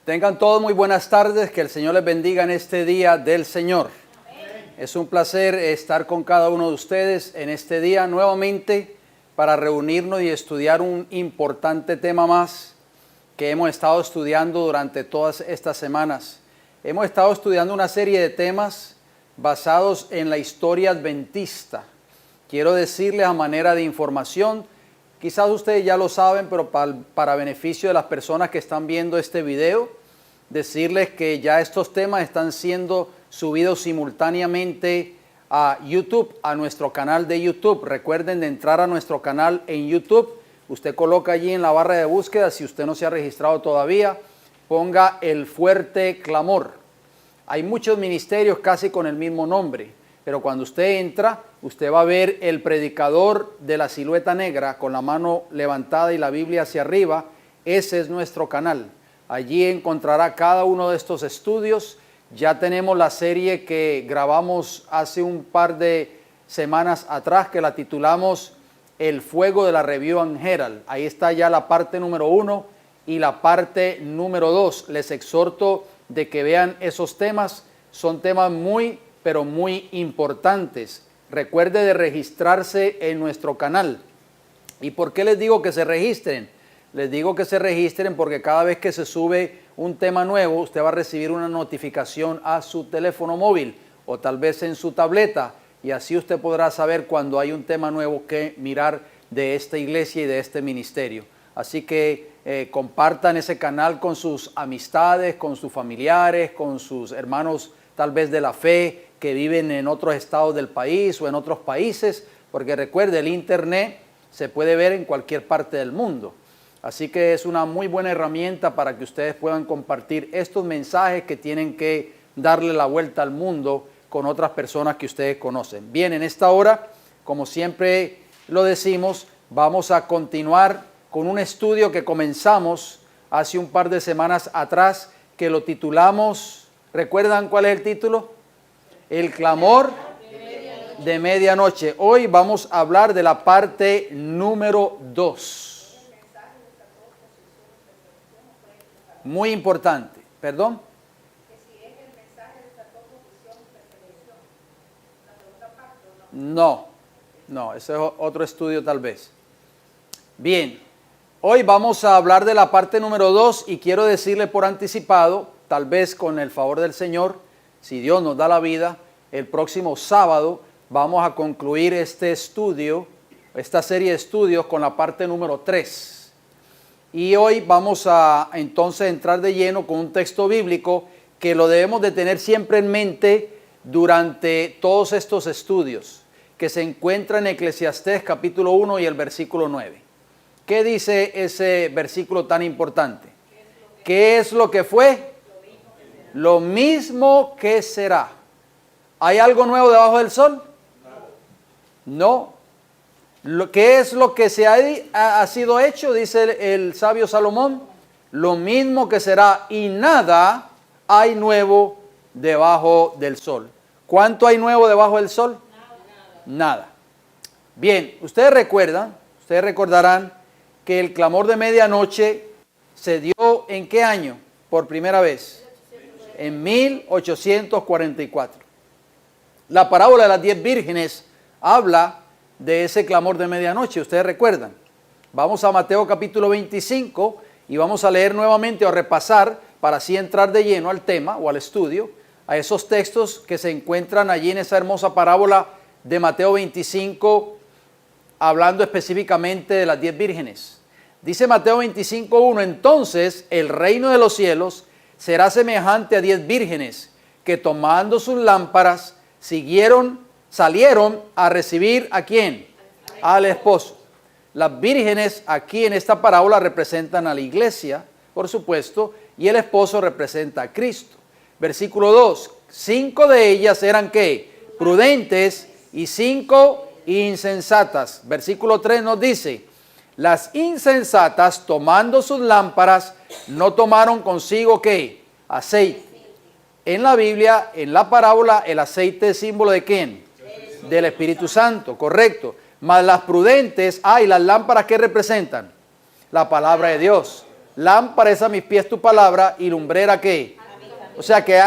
Tengan todos muy buenas tardes, que el Señor les bendiga en este día del Señor. Es un placer estar con cada uno de ustedes en este día nuevamente para reunirnos y estudiar un importante tema más que hemos estado estudiando durante todas estas semanas. Hemos estado estudiando una serie de temas basados en la historia adventista. Quiero decirles a manera de información, quizás ustedes ya lo saben, pero para beneficio de las personas que están viendo este video, decirles que ya estos temas están siendo subidos simultáneamente a YouTube, a nuestro canal de YouTube. Recuerden de entrar a nuestro canal en YouTube. Usted coloca allí en la barra de búsqueda, si usted no se ha registrado todavía, ponga El Fuerte Clamor. Hay muchos ministerios casi con el mismo nombre, pero cuando usted entra, usted va a ver el predicador de la silueta negra con la mano levantada y la Biblia hacia arriba. Ese es nuestro canal. Allí encontrará cada uno de estos estudios. Ya tenemos la serie que grabamos hace un par de semanas atrás, que la titulamos El Fuego de la Review and Herald. Ahí está ya la parte número 1 y la parte número 2. Les exhorto de que vean esos temas. Son temas muy, pero muy importantes. Recuerde de registrarse en nuestro canal. ¿Y por qué les digo que se registren? Les digo que se registren porque cada vez que se sube un tema nuevo, usted va a recibir una notificación a su teléfono móvil o tal vez en su tableta, y así usted podrá saber cuando hay un tema nuevo que mirar de esta iglesia y de este ministerio. Así que compartan ese canal con sus amistades, con sus familiares, con sus hermanos tal vez de la fe que viven en otros estados del país o en otros países, porque recuerde, el internet se puede ver en cualquier parte del mundo. Así que es una muy buena herramienta para que ustedes puedan compartir estos mensajes que tienen que darle la vuelta al mundo con otras personas que ustedes conocen. Bien, en esta hora, como siempre lo decimos, vamos a continuar con un estudio que comenzamos hace un par de semanas atrás, que lo titulamos, ¿recuerdan cuál es el título? El clamor de medianoche. Hoy vamos a hablar de la parte número 2. Muy importante. ¿Perdón? No, ese es otro estudio tal vez. Bien, hoy vamos a hablar de la parte número 2 y quiero decirle por anticipado, tal vez con el favor del Señor, si Dios nos da la vida, el próximo sábado vamos a concluir este estudio, esta serie de estudios con la parte número 3. Y hoy vamos a entonces entrar de lleno con un texto bíblico que lo debemos de tener siempre en mente durante todos estos estudios, que se encuentra en Eclesiastés capítulo 1 y el versículo 9. ¿Qué dice ese versículo tan importante? ¿Qué es lo que fue? Lo mismo que será. ¿Hay algo nuevo debajo del sol? No. ¿Qué es lo que ha sido hecho? Dice el sabio Salomón. Lo mismo que será, y nada hay nuevo debajo del sol. ¿Cuánto hay nuevo debajo del sol? Nada. Bien, ustedes recordarán que el clamor de medianoche se dio ¿en qué año? Por primera vez. En 1844. La parábola de las 10 vírgenes habla de ese clamor de medianoche, ustedes recuerdan. Vamos a Mateo capítulo 25 y vamos a leer nuevamente o repasar para así entrar de lleno al tema o al estudio, a esos textos que se encuentran allí en esa hermosa parábola de Mateo 25, hablando específicamente de las 10 vírgenes. Dice Mateo 25:1, entonces el reino de los cielos será semejante a 10 vírgenes que tomando sus lámparas salieron a recibir ¿a quién? Al esposo. Las vírgenes aquí en esta parábola representan a la iglesia, por supuesto, y el esposo representa a Cristo. Versículo 2, 5 de ellas eran ¿qué? Prudentes y 5 insensatas. Versículo 3 nos dice, las insensatas tomando sus lámparas no tomaron consigo ¿qué? Aceite. En la Biblia, en la parábola, el aceite es símbolo ¿de quién? Del Espíritu Santo, correcto. Mas las prudentes, las lámparas que representan la palabra de Dios. Lámpara es a mis pies tu palabra y lumbrera ¿qué? O sea que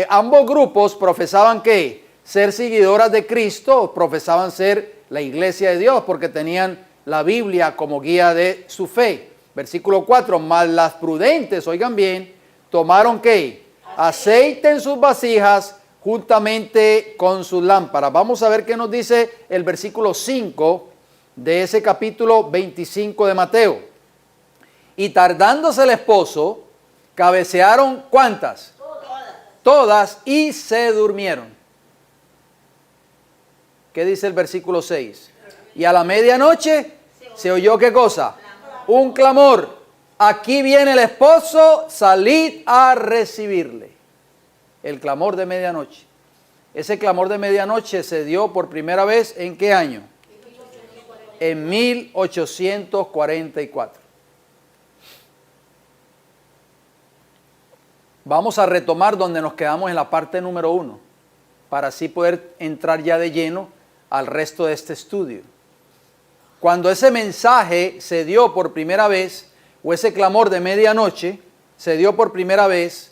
ambos grupos profesaban ¿qué? Ser seguidoras de Cristo, profesaban ser la iglesia de Dios porque tenían la Biblia como guía de su fe. Versículo 4, mas las prudentes, oigan bien, tomaron ¿qué? Aceite en sus vasijas juntamente con sus lámparas. Vamos a ver qué nos dice el versículo 5 de ese capítulo 25 de Mateo. Y tardándose el esposo, cabecearon ¿cuántas? Todas y se durmieron. ¿Qué dice el versículo 6? Y a la medianoche se oyó ¿qué cosa? Un clamor. Aquí viene el esposo, salid a recibirle. El clamor de medianoche. Ese clamor de medianoche se dio por primera vez ¿en qué año? En 1844. Vamos a retomar donde nos quedamos en la parte número 1, para así poder entrar ya de lleno al resto de este estudio. Cuando ese mensaje se dio por primera vez, o ese clamor de medianoche se dio por primera vez,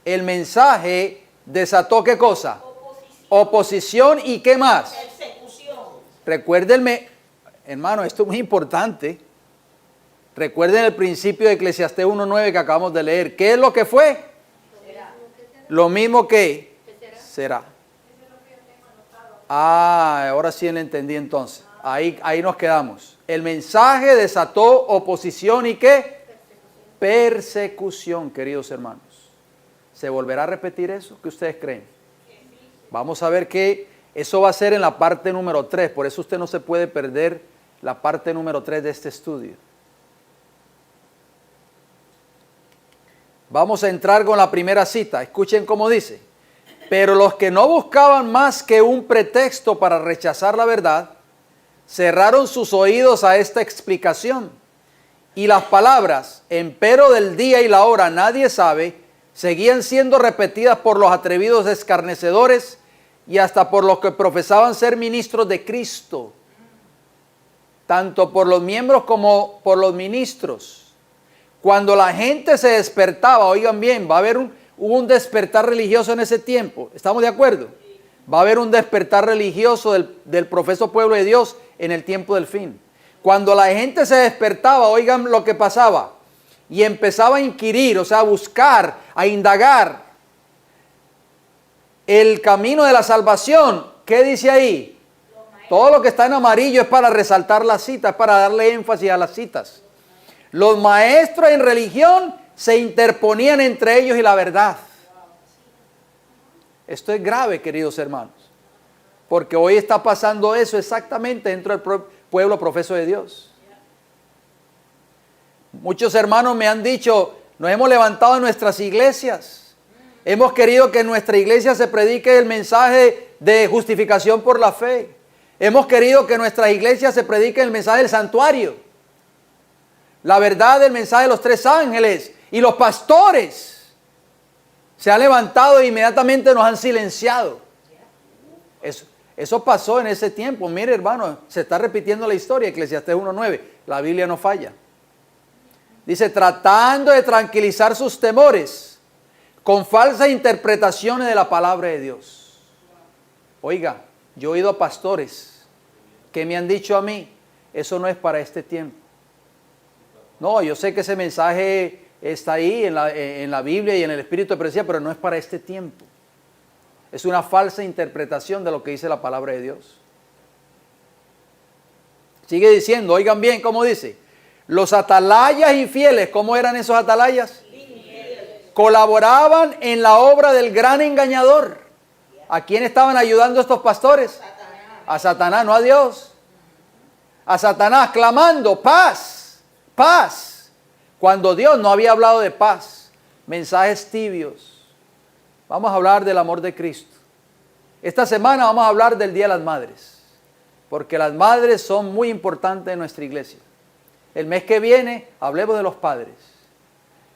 el mensaje desató ¿qué cosa? Oposición y ¿qué más? Persecución. Recuérdenme, hermano, esto es muy importante. Recuerden el principio de Eclesiastés 1:9 que acabamos de leer. ¿Qué es lo que fue? Será. Lo mismo que será. Ah, ahora sí le entendí entonces. Ahí nos quedamos. El mensaje desató oposición y ¿qué? Persecución, queridos hermanos. ¿Se volverá a repetir eso? ¿Qué ustedes creen? Vamos a ver que eso va a ser en la parte número 3. Por eso usted no se puede perder la parte número 3 de este estudio. Vamos a entrar con la primera cita. Escuchen cómo dice. Pero los que no buscaban más que un pretexto para rechazar la verdad, cerraron sus oídos a esta explicación. Y las palabras, empero del día y la hora nadie sabe, seguían siendo repetidas por los atrevidos escarnecedores y hasta por los que profesaban ser ministros de Cristo, tanto por los miembros como por los ministros. Cuando la gente se despertaba, oigan bien, hubo un despertar religioso en ese tiempo, ¿estamos de acuerdo? Va a haber un despertar religioso del profeso pueblo de Dios en el tiempo del fin. Cuando la gente se despertaba, oigan lo que pasaba, y empezaba a inquirir, o sea, a buscar, a indagar el camino de la salvación. ¿Qué dice ahí? Todo lo que está en amarillo es para resaltar las citas, es para darle énfasis a las citas. Los maestros en religión se interponían entre ellos y la verdad. Esto es grave, queridos hermanos, porque hoy está pasando eso exactamente dentro del pueblo profeso de Dios. Muchos hermanos me han dicho, nos hemos levantado en nuestras iglesias, hemos querido que en nuestra iglesia se predique el mensaje de justificación por la fe, hemos querido que en nuestras iglesias se predique el mensaje del santuario, la verdad del mensaje de los 3 ángeles, y los pastores se han levantado e inmediatamente nos han silenciado. Eso pasó en ese tiempo. Mire, hermano, se está repitiendo la historia. Eclesiastés 1:9. La Biblia no falla. Dice, tratando de tranquilizar sus temores con falsas interpretaciones de la palabra de Dios. Oiga, yo he oído a pastores que me han dicho a mí, eso no es para este tiempo. No, yo sé que ese mensaje está ahí en la Biblia y en el Espíritu de Profecía, pero no es para este tiempo. Es una falsa interpretación de lo que dice la palabra de Dios. Sigue diciendo, oigan bien cómo dice. Los atalayas infieles, ¿cómo eran esos atalayas? Colaboraban en la obra del gran engañador. ¿A quién estaban ayudando estos pastores? A Satanás, no a Dios. A Satanás clamando, paz, paz. Cuando Dios no había hablado de paz, mensajes tibios. Vamos a hablar del amor de Cristo. Esta semana vamos a hablar del Día de las Madres, porque las madres son muy importantes en nuestra iglesia. El mes que viene hablemos de los padres.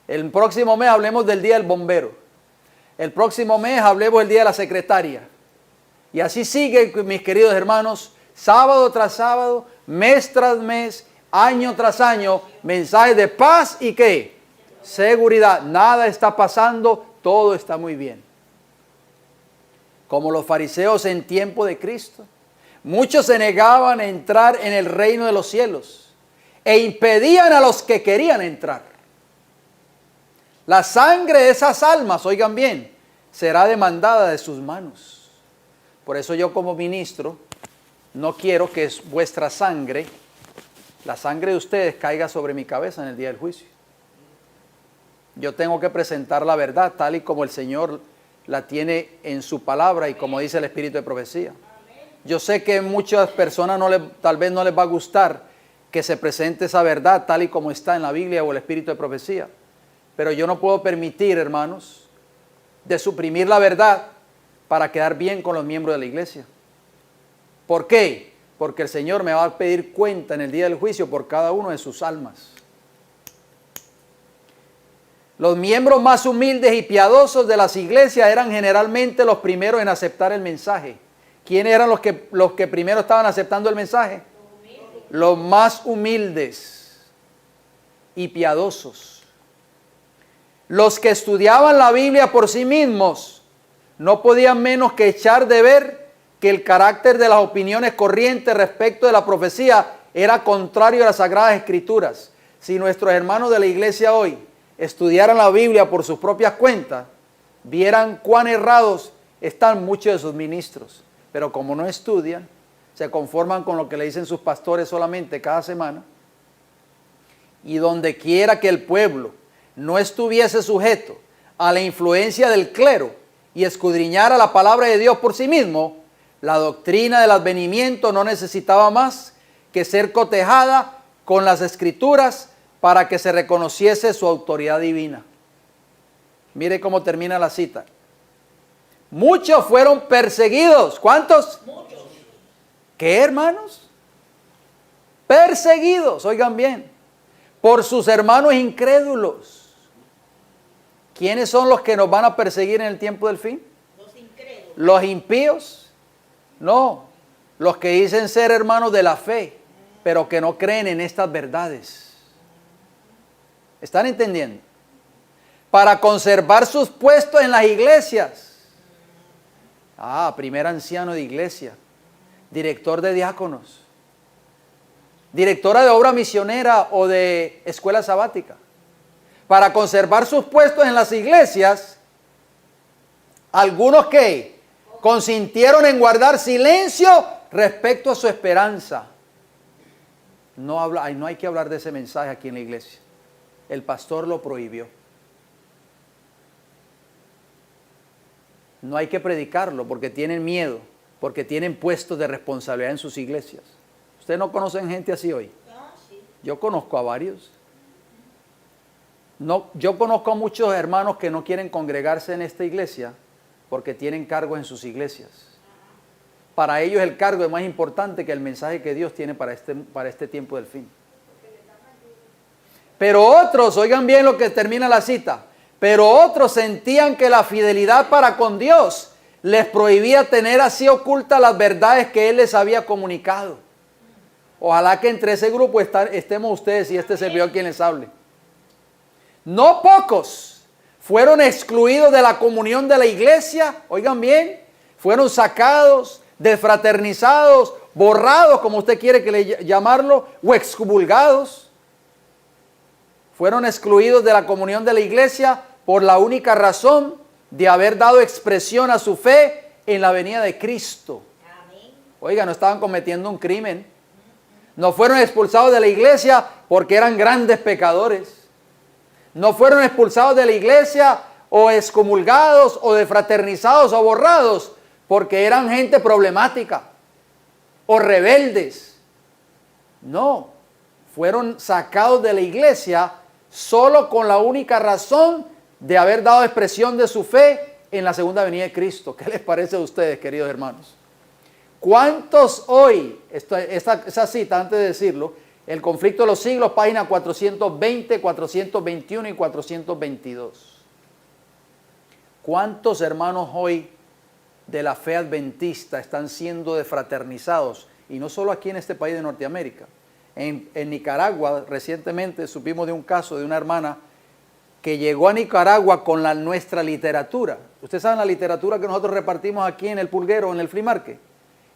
El próximo mes hablemos del Día del Bombero. El próximo mes hablemos del Día de la Secretaria. Y así sigue, mis queridos hermanos, sábado tras sábado, mes tras mes, año tras año, mensajes de paz y ¿qué? Seguridad. Nada está pasando, todo está muy bien. Como los fariseos en tiempo de Cristo. Muchos se negaban a entrar en el reino de los cielos e impedían a los que querían entrar. La sangre de esas almas, oigan bien, será demandada de sus manos. Por eso yo como ministro no quiero que vuestra sangre, la sangre de ustedes, caiga sobre mi cabeza en el día del juicio. Yo tengo que presentar la verdad tal y como el Señor la tiene en su palabra y como dice el Espíritu de profecía. Yo sé que muchas personas tal vez no les va a gustar que se presente esa verdad tal y como está en la Biblia o el Espíritu de profecía. Pero yo no puedo permitir, hermanos, de suprimir la verdad para quedar bien con los miembros de la iglesia. ¿Por qué? Porque el Señor me va a pedir cuenta en el día del juicio por cada uno de sus almas. Los miembros más humildes y piadosos de las iglesias eran generalmente los primeros en aceptar el mensaje. ¿Quiénes eran los que primero estaban aceptando el mensaje? Los más humildes y piadosos. Los que estudiaban la Biblia por sí mismos no podían menos que echar de ver que el carácter de las opiniones corrientes respecto de la profecía era contrario a las Sagradas Escrituras. Si nuestros hermanos de la iglesia hoy estudiaran la Biblia por sus propias cuentas, vieran cuán errados están muchos de sus ministros. Pero como no estudian, se conforman con lo que le dicen sus pastores solamente cada semana. Y donde quiera que el pueblo no estuviese sujeto a la influencia del clero y escudriñara la palabra de Dios por sí mismo, la doctrina del advenimiento no necesitaba más que ser cotejada con las Escrituras para que se reconociese su autoridad divina. Mire cómo termina la cita. Muchos fueron perseguidos. ¿Cuántos? Muchos. ¿Qué, hermanos? Perseguidos, oigan bien, por sus hermanos incrédulos. ¿Quiénes son los que nos van a perseguir en el tiempo del fin? Los incrédulos. ¿Los impíos? No, los que dicen ser hermanos de la fe, pero que no creen en estas verdades. ¿Están entendiendo? Para conservar sus puestos en las iglesias. Primer anciano de iglesia, director de diáconos, directora de obra misionera o de escuela sabática. Para conservar sus puestos en las iglesias, algunos que consintieron en guardar silencio respecto a su esperanza. No hay que hablar de ese mensaje aquí en la iglesia. El pastor lo prohibió. No hay que predicarlo porque tienen miedo, porque tienen puestos de responsabilidad en sus iglesias. ¿Ustedes no conocen gente así hoy? Yo conozco a varios. No, yo conozco a muchos hermanos que no quieren congregarse en esta iglesia porque tienen cargos en sus iglesias. Para ellos el cargo es más importante que el mensaje que Dios tiene para este tiempo del fin. Pero otros, oigan bien lo que termina la cita, pero otros sentían que la fidelidad para con Dios les prohibía tener así ocultas las verdades que Él les había comunicado. Ojalá que entre ese grupo estemos ustedes y este servidor quien les hable. No pocos fueron excluidos de la comunión de la iglesia, oigan bien, fueron sacados, desfraternizados, borrados, como usted quiere que le llamarlo, o excomulgados. Fueron excluidos de la comunión de la iglesia por la única razón de haber dado expresión a su fe en la venida de Cristo. Oiga, no estaban cometiendo un crimen. No fueron expulsados de la iglesia porque eran grandes pecadores. No fueron expulsados de la iglesia o excomulgados o defraternizados o borrados porque eran gente problemática o rebeldes. No, fueron sacados de la iglesia solo con la única razón de haber dado expresión de su fe en la segunda venida de Cristo. ¿Qué les parece a ustedes, queridos hermanos? ¿Cuántos hoy, esa cita antes de decirlo, el conflicto de los siglos, página 420, 421 y 422. ¿Cuántos hermanos hoy de la fe adventista están siendo defraternizados? Y no solo aquí en este país de Norteamérica, En Nicaragua, recientemente supimos de un caso de una hermana que llegó a Nicaragua con nuestra literatura. Ustedes saben la literatura que nosotros repartimos aquí en el pulguero, en el flea market.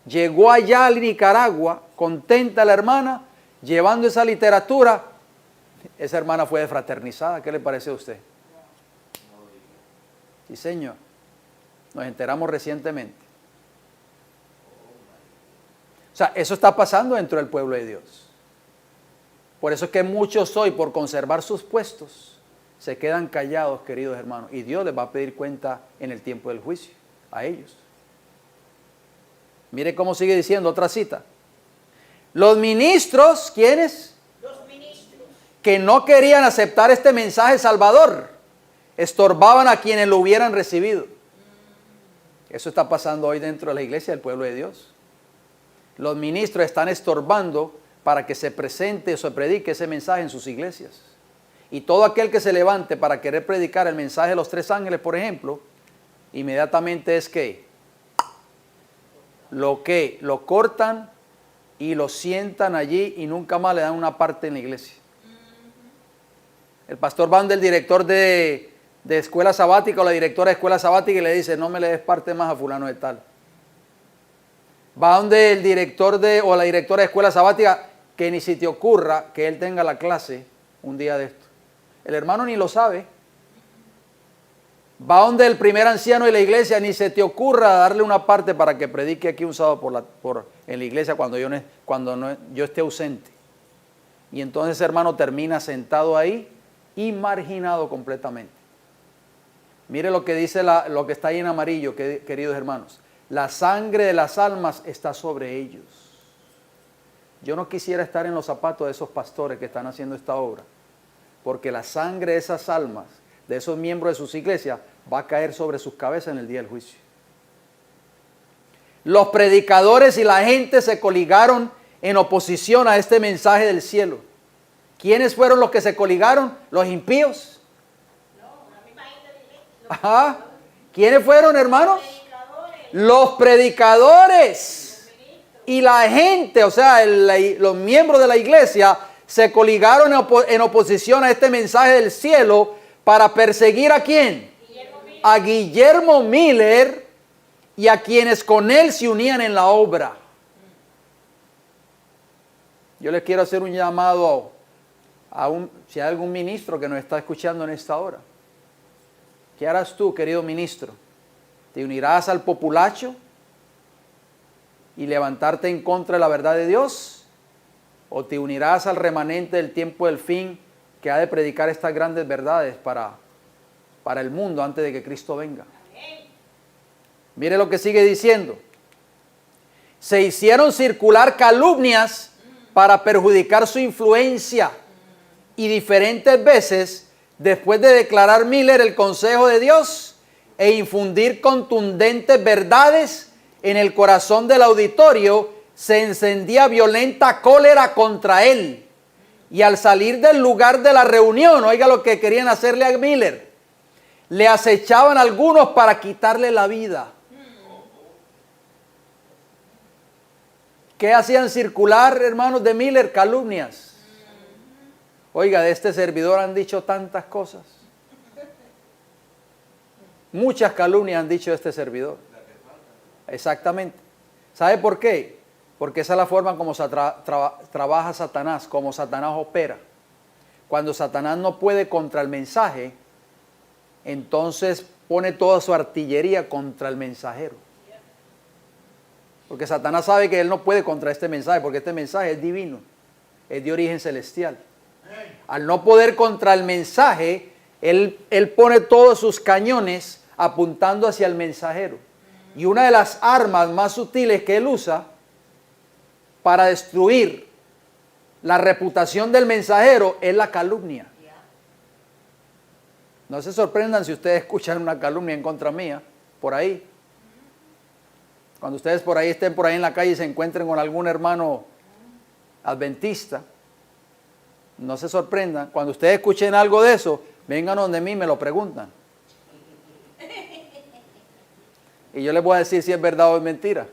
Llegó allá a Nicaragua, contenta la hermana, llevando esa literatura. Esa hermana fue desfraternizada. ¿Qué le parece a usted? Sí, señor. Nos enteramos recientemente. O sea, eso está pasando dentro del pueblo de Dios. Por eso es que muchos hoy, por conservar sus puestos, se quedan callados, queridos hermanos. Y Dios les va a pedir cuenta en el tiempo del juicio a ellos. Mire cómo sigue diciendo otra cita. Los ministros, ¿quiénes? Los ministros. Que no querían aceptar este mensaje salvador, estorbaban a quienes lo hubieran recibido. Eso está pasando hoy dentro de la iglesia del pueblo de Dios. Los ministros están estorbando para que se presente o se predique ese mensaje en sus iglesias. Y todo aquel que se levante para querer predicar el mensaje de los 3 ángeles, por ejemplo, inmediatamente es que lo cortan y lo sientan allí y nunca más le dan una parte en la iglesia. El pastor va donde el director de escuela sabática o la directora de escuela sabática y le dice, no me le des parte más a fulano de tal. Va donde el director o la directora de escuela sabática, que ni si te ocurra que él tenga la clase un día de esto. El hermano ni lo sabe. Va donde el primer anciano de la iglesia, ni se te ocurra darle una parte para que predique aquí un sábado en la iglesia cuando yo esté ausente. Y entonces ese hermano termina sentado ahí y marginado completamente. Mire lo que dice lo que está ahí en amarillo, queridos hermanos. La sangre de las almas está sobre ellos. Yo no quisiera estar en los zapatos de esos pastores que están haciendo esta obra, porque la sangre de esas almas, de esos miembros de sus iglesias, va a caer sobre sus cabezas en el día del juicio. Los predicadores y la gente se coligaron en oposición a este mensaje del cielo. ¿Quiénes fueron los que se coligaron? Los impíos. Ajá. ¿Quiénes fueron, hermanos? Los predicadores. Y la gente, o sea, los miembros de la iglesia se coligaron en oposición a este mensaje del cielo para perseguir ¿a quién? A Guillermo Miller y a quienes con él se unían en la obra. Yo les quiero hacer un llamado si hay algún ministro que nos está escuchando en esta hora. ¿Qué harás tú, querido ministro? ¿Te unirás al populacho y levantarte en contra de la verdad de Dios? ¿O te unirás al remanente del tiempo del fin que ha de predicar estas grandes verdades para el mundo antes de que Cristo venga? Mire lo que sigue diciendo. Se hicieron circular calumnias para perjudicar su influencia y diferentes veces, después de declarar Miller el consejo de Dios e infundir contundentes verdades en el corazón del auditorio, se encendía violenta cólera contra él. Y al salir del lugar de la reunión, oiga lo que querían hacerle a Miller, le acechaban algunos para quitarle la vida. ¿Qué hacían circular, hermanos de Miller? Calumnias. Oiga, de este servidor han dicho tantas cosas. Muchas calumnias han dicho de este servidor. Exactamente. ¿Sabe por qué? Porque esa es la forma como trabaja Satanás, como Satanás opera. Cuando Satanás no puede contra el mensaje, entonces pone toda su artillería contra el mensajero. Porque Satanás sabe que él no puede contra este mensaje, porque este mensaje es divino, es de origen celestial. Al no poder contra el mensaje, él pone todos sus cañones apuntando hacia el mensajero. Y una de las armas más sutiles que él usa para destruir la reputación del mensajero es la calumnia. No se sorprendan si ustedes escuchan una calumnia en contra mía, por ahí. Cuando ustedes por ahí estén por ahí en la calle y se encuentren con algún hermano adventista, no se sorprendan. Cuando ustedes escuchen algo de eso, vengan donde mí y me lo preguntan. Y yo les voy a decir si es verdad o es mentira.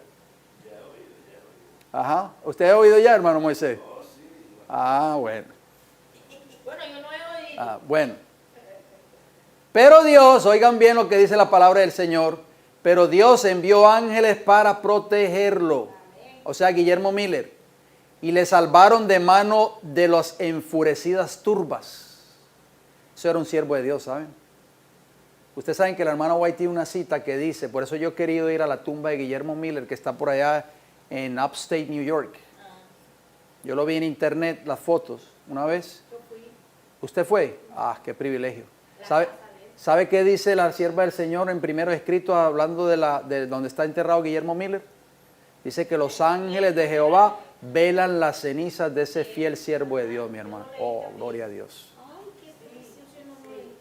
Ajá. ¿Usted ha oído ya, hermano Moisés? Ah, bueno. Bueno, yo no he oído. Ah, bueno. Pero Dios, oigan bien lo que dice la palabra del Señor, pero Dios envió ángeles para protegerlo. O sea, Guillermo Miller. Y le salvaron de mano de las enfurecidas turbas. Eso era un siervo de Dios, ¿saben? Ustedes saben que la hermana White tiene una cita que dice, por eso yo he querido ir a la tumba de Guillermo Miller, que está por allá en Upstate New York. Yo lo vi en internet, las fotos, una vez. Yo fui. ¿Usted fue? Ah, qué privilegio. ¿Sabe qué dice la sierva del Señor en primeros escritos hablando de donde está enterrado Guillermo Miller? Dice que los ángeles de Jehová velan las cenizas de ese fiel siervo de Dios, mi hermano. Oh, gloria a Dios. Ay, qué precioso. Yo no lo oí.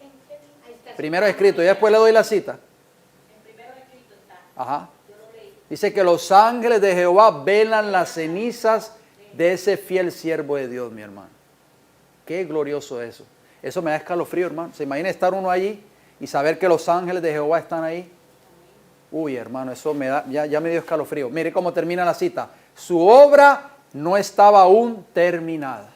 Ahí está. Primero escrito, y después le doy la cita. En primero escrito está. Ajá. Yo lo leí. Dice que los ángeles de Jehová velan las cenizas de ese fiel siervo de Dios, mi hermano. Qué glorioso eso. Eso me da escalofrío, hermano. ¿Se imagina estar uno allí y saber que los ángeles de Jehová están ahí? Uy, hermano, eso me da, ya me dio escalofrío. Mire cómo termina la cita. Su obra no estaba aún terminada.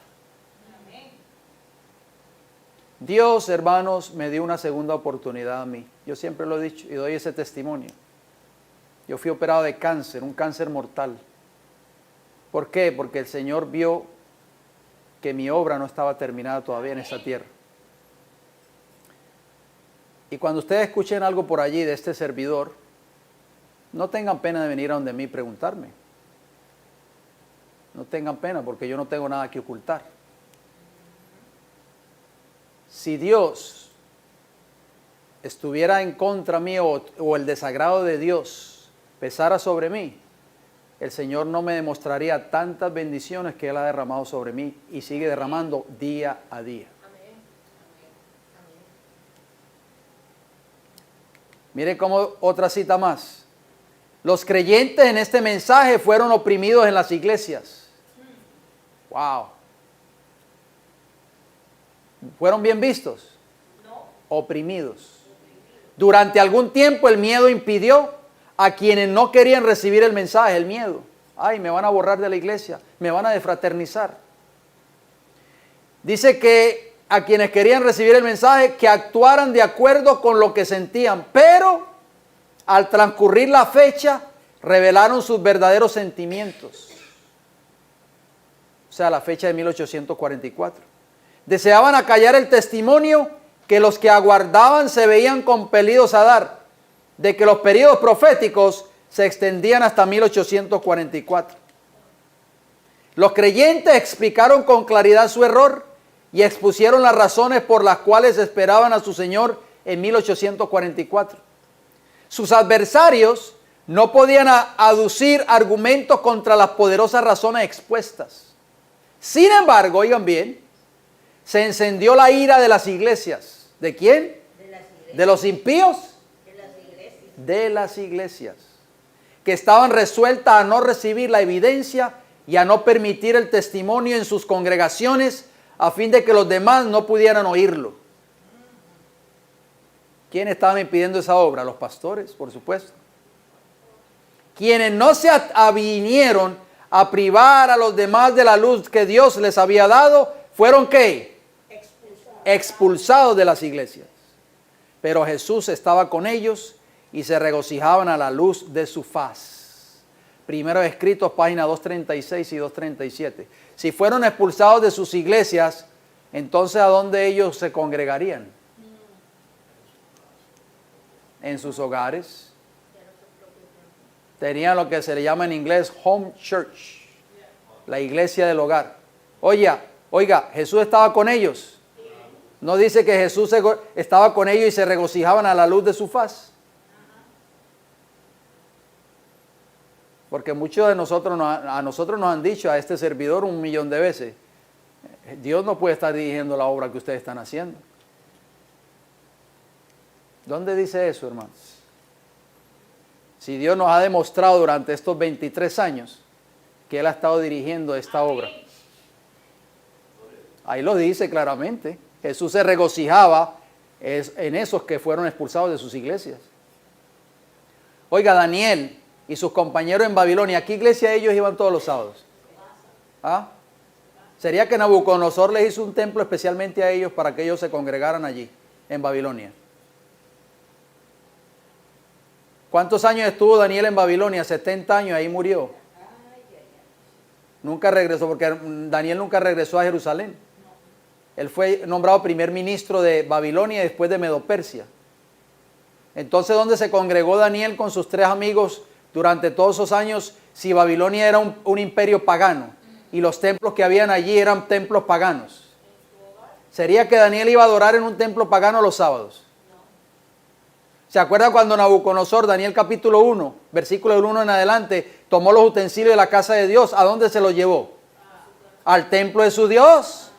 Dios, hermanos, me dio una segunda oportunidad a mí. Yo siempre lo he dicho y doy ese testimonio. Yo fui operado de cáncer, un cáncer mortal. ¿Por qué? Porque el Señor vio que mi obra no estaba terminada todavía en esta tierra. Y cuando ustedes escuchen algo por allí de este servidor, no tengan pena de venir a donde mí y preguntarme. No tengan pena porque yo no tengo nada que ocultar. Si Dios estuviera en contra mío o el desagrado de Dios pesara sobre mí, el Señor no me demostraría tantas bendiciones que Él ha derramado sobre mí y sigue derramando día a día. Mire cómo otra cita más. Los creyentes en este mensaje fueron oprimidos en las iglesias. Wow. ¿Fueron bien vistos? No. Oprimidos. Durante algún tiempo el miedo impidió a quienes no querían recibir el mensaje, el miedo. Ay, me van a borrar de la iglesia, me van a defraternizar. Dice que a quienes querían recibir el mensaje, que actuaran de acuerdo con lo que sentían, pero al transcurrir la fecha, revelaron sus verdaderos sentimientos. O sea, la fecha de 1844. Deseaban acallar el testimonio que los que aguardaban se veían compelidos a dar, de que los periodos proféticos se extendían hasta 1844. Los creyentes explicaron con claridad su error y expusieron las razones por las cuales esperaban a su Señor en 1844. Sus adversarios no podían aducir argumentos contra las poderosas razones expuestas. Sin embargo, oigan bien, se encendió la ira de las iglesias. ¿De quién? De las iglesias. ¿De los impíos? De las iglesias. De las iglesias, que estaban resueltas a no recibir la evidencia y a no permitir el testimonio en sus congregaciones a fin de que los demás no pudieran oírlo. ¿Quiénes estaban impidiendo esa obra? Los pastores, por supuesto. Quienes no se avinieron a privar a los demás de la luz que Dios les había dado, fueron ¿qué? Expulsados de las iglesias. Pero Jesús estaba con ellos y se regocijaban a la luz de su faz. Primero escritos, página 236 y 237. Si fueron expulsados de sus iglesias, entonces ¿a dónde ellos se congregarían? En sus hogares. Tenían lo que se le llama en inglés home church, la iglesia del hogar. Oiga, Jesús estaba con ellos. No dice que Jesús estaba con ellos y se regocijaban a la luz de su faz. Porque muchos de nosotros, a nosotros nos han dicho, a este servidor 1.000.000 de veces, Dios no puede estar dirigiendo la obra que ustedes están haciendo. ¿Dónde dice eso, hermanos? Si Dios nos ha demostrado durante estos 23 años que Él ha estado dirigiendo esta obra. Ahí lo dice claramente. Jesús se regocijaba en esos que fueron expulsados de sus iglesias. Oiga, Daniel y sus compañeros en Babilonia, ¿a qué iglesia ellos iban todos los sábados? ¿Ah? Sería que Nabucodonosor les hizo un templo especialmente a ellos para que ellos se congregaran allí, en Babilonia. ¿Cuántos años estuvo Daniel en Babilonia? 70 años, ahí murió. Nunca regresó, porque Daniel nunca regresó a Jerusalén. Él fue nombrado primer ministro de Babilonia y después de Medo-Persia. Entonces, ¿dónde se congregó Daniel con sus 3 amigos durante todos esos años? Si Babilonia era un imperio pagano y los templos que habían allí eran templos paganos. ¿Sería que Daniel iba a adorar en un templo pagano los sábados? ¿Se acuerda cuando Nabucodonosor, Daniel capítulo 1, versículo del 1 en adelante, tomó los utensilios de la casa de Dios? ¿A dónde se los llevó? Al templo de su Dios.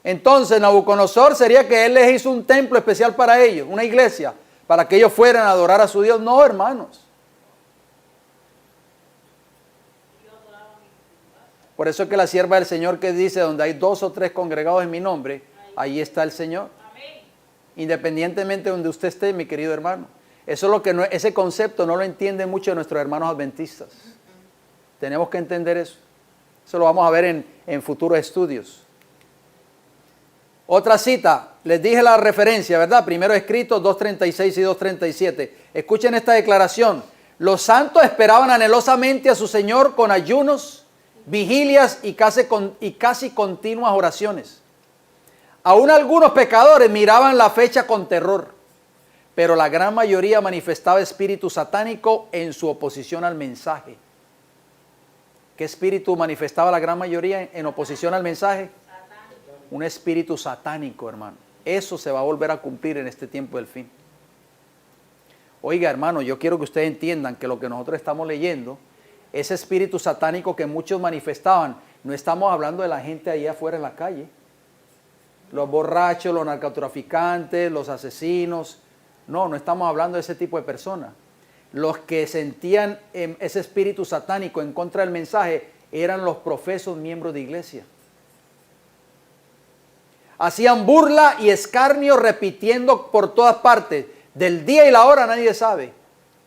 Entonces Nabucodonosor sería que él les hizo un templo especial para ellos, una iglesia, para que ellos fueran a adorar a su Dios. No, hermanos. Por eso es que la sierva del Señor que dice, donde hay 2 o 3 congregados en mi nombre, ahí está el Señor. Independientemente de donde usted esté, mi querido hermano. Eso es lo que ese concepto no lo entienden muchos de nuestros hermanos adventistas. Tenemos que entender eso. Eso lo vamos a ver en futuros estudios. Otra cita, les dije la referencia, ¿verdad? Primero escritos 2.36 y 2.37. Escuchen esta declaración. Los santos esperaban anhelosamente a su Señor con ayunos, vigilias y casi continuas oraciones. Aún algunos pecadores miraban la fecha con terror, pero la gran mayoría manifestaba espíritu satánico en su oposición al mensaje. ¿Qué espíritu manifestaba la gran mayoría en oposición al mensaje? Un espíritu satánico, hermano. Eso se va a volver a cumplir en este tiempo del fin. Oiga, hermano, yo quiero que ustedes entiendan que lo que nosotros estamos leyendo, ese espíritu satánico que muchos manifestaban, no estamos hablando de la gente ahí afuera en la calle. Los borrachos, los narcotraficantes, los asesinos. No estamos hablando de ese tipo de personas. Los que sentían ese espíritu satánico en contra del mensaje eran los profesos miembros de iglesia. Hacían burla y escarnio repitiendo por todas partes. Del día y la hora nadie sabe.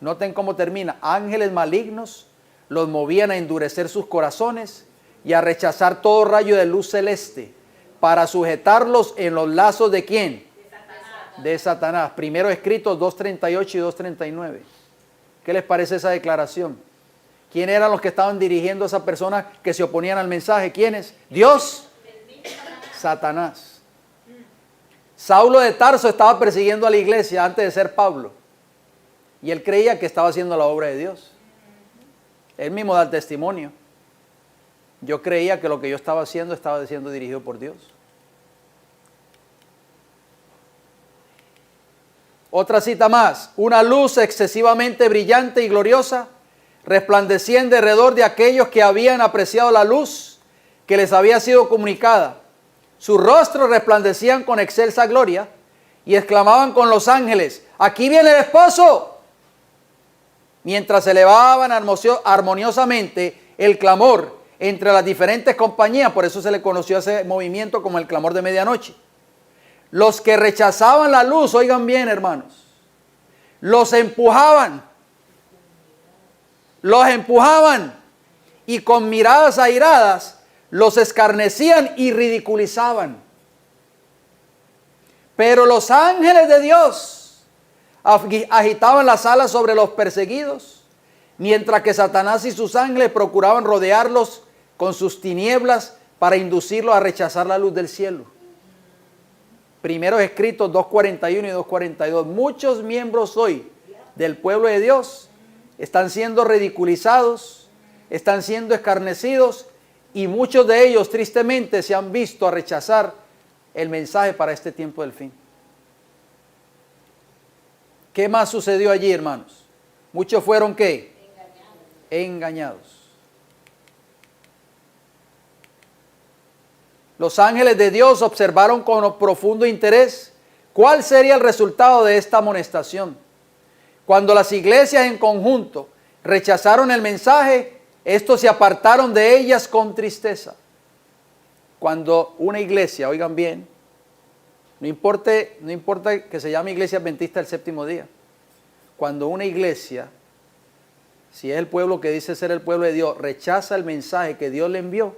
Noten cómo termina. Ángeles malignos los movían a endurecer sus corazones y a rechazar todo rayo de luz celeste para sujetarlos en los lazos ¿de quién? De Satanás. Primero escritos 2.38 y 2.39. ¿Qué les parece esa declaración? ¿Quién eran los que estaban dirigiendo a esas personas que se oponían al mensaje? ¿Quiénes? Dios. Satanás. Saulo de Tarso estaba persiguiendo a la iglesia antes de ser Pablo. Y él creía que estaba haciendo la obra de Dios. Él mismo da el testimonio. Yo creía que lo que yo estaba siendo dirigido por Dios. Otra cita más. Una luz excesivamente brillante y gloriosa resplandecía en derredor de aquellos que habían apreciado la luz que les había sido comunicada. Sus rostros resplandecían con excelsa gloria y exclamaban con los ángeles, ¡aquí viene el esposo! Mientras se elevaban armoniosamente el clamor entre las diferentes compañías, por eso se le conoció a ese movimiento como el clamor de medianoche. Los que rechazaban la luz, oigan bien hermanos, los empujaban y con miradas airadas los escarnecían y ridiculizaban. Pero los ángeles de Dios agitaban las alas sobre los perseguidos, mientras que Satanás y sus ángeles procuraban rodearlos con sus tinieblas para inducirlos a rechazar la luz del cielo. Primeros escritos 2.41 y 2.42. Muchos miembros hoy del pueblo de Dios están siendo ridiculizados, están siendo escarnecidos, y muchos de ellos tristemente se han visto a rechazar el mensaje para este tiempo del fin. ¿Qué más sucedió allí, hermanos? Muchos fueron ¿qué? Engañados. Los ángeles de Dios observaron con profundo interés cuál sería el resultado de esta amonestación. Cuando las iglesias en conjunto rechazaron el mensaje, estos se apartaron de ellas con tristeza. Cuando una iglesia, oigan bien, no importa que se llame Iglesia Adventista del Séptimo Día. Cuando una iglesia, si es el pueblo que dice ser el pueblo de Dios, rechaza el mensaje que Dios le envió,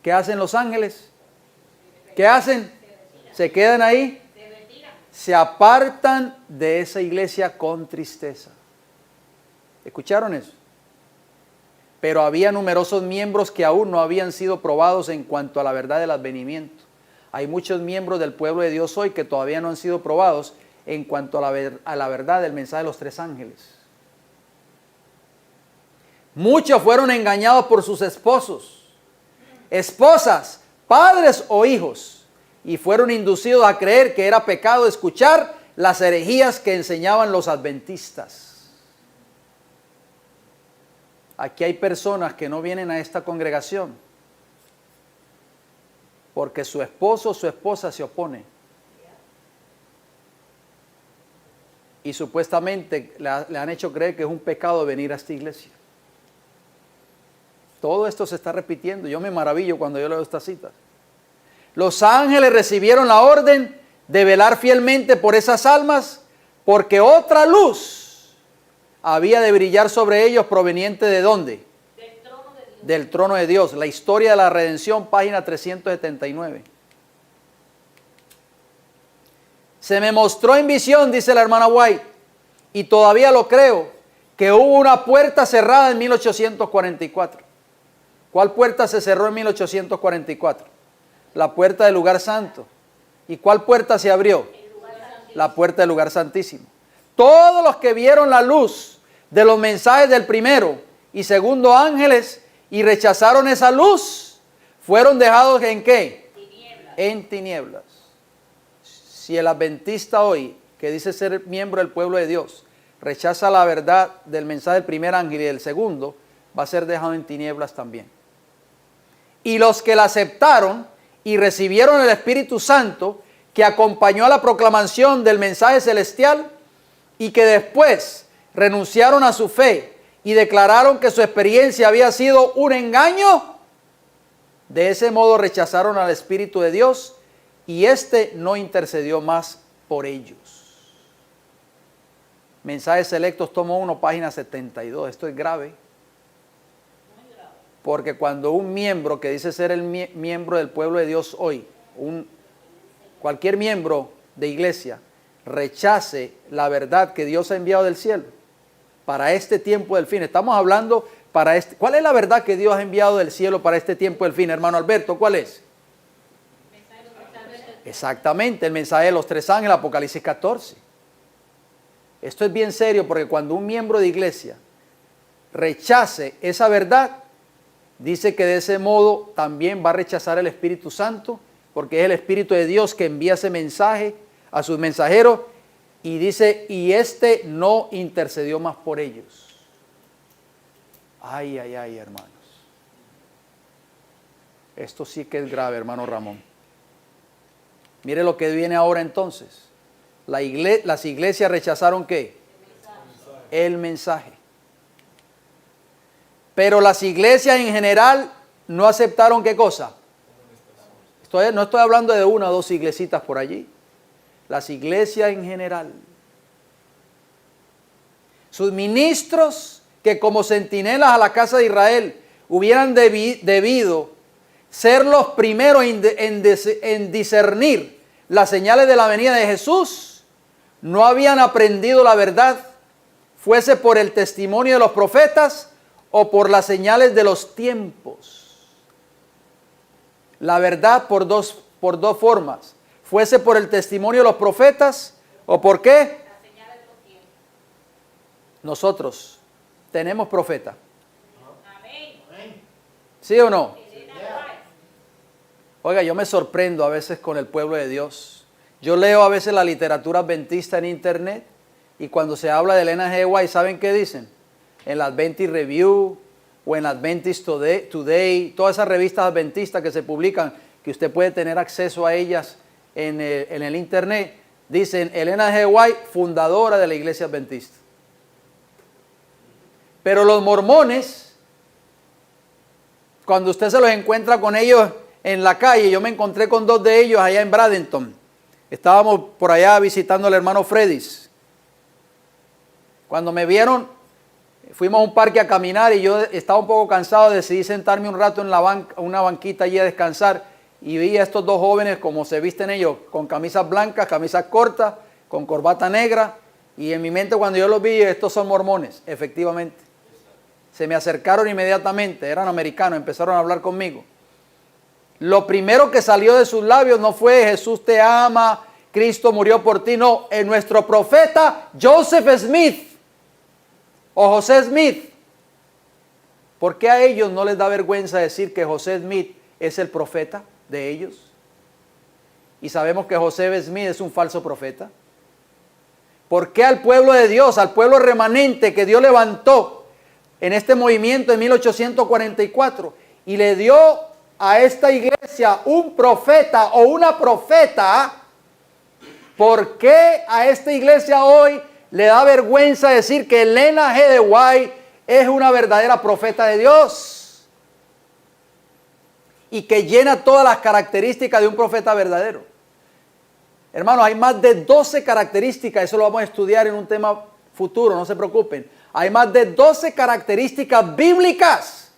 ¿Qué hacen los ángeles? ¿Qué hacen? Se quedan ahí. Se apartan de esa iglesia con tristeza. ¿Escucharon eso? Pero había numerosos miembros que aún no habían sido probados en cuanto a la verdad del advenimiento. Hay muchos miembros del pueblo de Dios hoy que todavía no han sido probados en cuanto a la verdad del mensaje de los tres ángeles. Muchos fueron engañados por sus esposos, esposas, padres o hijos, y fueron inducidos a creer que era pecado escuchar las herejías que enseñaban los adventistas. Aquí hay personas que no vienen a esta congregación porque su esposo o su esposa se opone. Y supuestamente le han hecho creer que es un pecado venir a esta iglesia. Todo esto se está repitiendo. Yo me maravillo cuando yo leo estas citas. Los ángeles recibieron la orden de velar fielmente por esas almas, porque otra luz había de brillar sobre ellos, proveniente ¿de dónde? Del trono de Dios. Del trono de Dios. La historia de la redención, página 379. Se me mostró en visión, dice la hermana White, y todavía lo creo, que hubo una puerta cerrada en 1844. ¿Cuál puerta se cerró en 1844? La puerta del lugar santo. ¿Y cuál puerta se abrió? La puerta del lugar santísimo. Todos los que vieron la luz de los mensajes del primero y segundo ángeles y rechazaron esa luz, fueron dejados ¿en qué? Tinieblas. En tinieblas. Si el adventista hoy, que dice ser miembro del pueblo de Dios, rechaza la verdad del mensaje del primer ángel y del segundo, va a ser dejado en tinieblas también. Y los que la aceptaron y recibieron el Espíritu Santo, que acompañó a la proclamación del mensaje celestial y que después renunciaron a su fe y declararon que su experiencia había sido un engaño, de ese modo rechazaron al Espíritu de Dios y éste no intercedió más por ellos. Mensajes Selectos, tomo 1, página 72. Esto es grave. Porque cuando un miembro que dice ser el miembro del pueblo de Dios hoy, cualquier miembro de iglesia, rechace la verdad que Dios ha enviado del cielo para este tiempo del fin. Estamos hablando para este. ¿Cuál es la verdad que Dios ha enviado del cielo para este tiempo del fin, hermano Alberto? ¿Cuál es? Exactamente, el mensaje de los tres ángeles, Apocalipsis 14. Esto es bien serio porque cuando un miembro de iglesia rechace esa verdad, dice que de ese modo también va a rechazar el Espíritu Santo, porque es el Espíritu de Dios que envía ese mensaje a sus mensajeros, y dice, y este no intercedió más por ellos. Ay, ay, ay, hermanos. Esto sí que es grave, hermano Ramón. Mire lo que viene ahora entonces. Las iglesias rechazaron ¿qué? El mensaje. Pero las iglesias en general no aceptaron ¿qué cosa? No estoy hablando de una o dos iglesitas por allí. Las iglesias en general. Sus ministros que como centinelas a la casa de Israel hubieran debido ser los primeros en discernir las señales de la venida de Jesús, no habían aprendido la verdad, fuese por el testimonio de los profetas o por las señales de los tiempos. La verdad por dos formas, fuese por el testimonio de los profetas o por qué. Las señales de los tiempos. Nosotros tenemos profeta. Amén. ¿Sí o no? Elena White. Oiga, yo me sorprendo a veces con el pueblo de Dios. Yo leo a veces la literatura adventista en internet y cuando se habla de Elena G. White, ¿saben qué dicen? En la Adventist Review o en la Adventist Today, todas esas revistas adventistas que se publican, que usted puede tener acceso a ellas en el internet, dicen Elena G. White, fundadora de la iglesia adventista. Pero los mormones, cuando usted se los encuentra con ellos en la calle, yo me encontré con dos de ellos allá en Bradenton. Estábamos por allá visitando al hermano Fredis. Cuando me vieron, Fuimos a un parque a caminar y yo estaba un poco cansado, decidí sentarme un rato en una banquita allí a descansar y vi a estos dos jóvenes como se visten ellos, con camisas blancas, camisas cortas, con corbata negra, y en mi mente cuando yo los vi, estos son mormones, efectivamente. Se me acercaron inmediatamente, eran americanos, empezaron a hablar conmigo. Lo primero que salió de sus labios no fue Jesús te ama, Cristo murió por ti, no, nuestro profeta Joseph Smith o José Smith. ¿Por qué a ellos no les da vergüenza decir que José Smith es el profeta de ellos? Y sabemos que José Smith es un falso profeta. ¿Por qué al pueblo de Dios, al pueblo remanente que Dios levantó en este movimiento en 1844 y le dio a esta iglesia un profeta o una profeta? ¿Por qué a esta iglesia hoy le da vergüenza decir que Elena G. de White es una verdadera profeta de Dios y que llena todas las características de un profeta verdadero? Hermanos, hay más de 12 características, eso lo vamos a estudiar en un tema futuro, no se preocupen. Hay más de 12 características bíblicas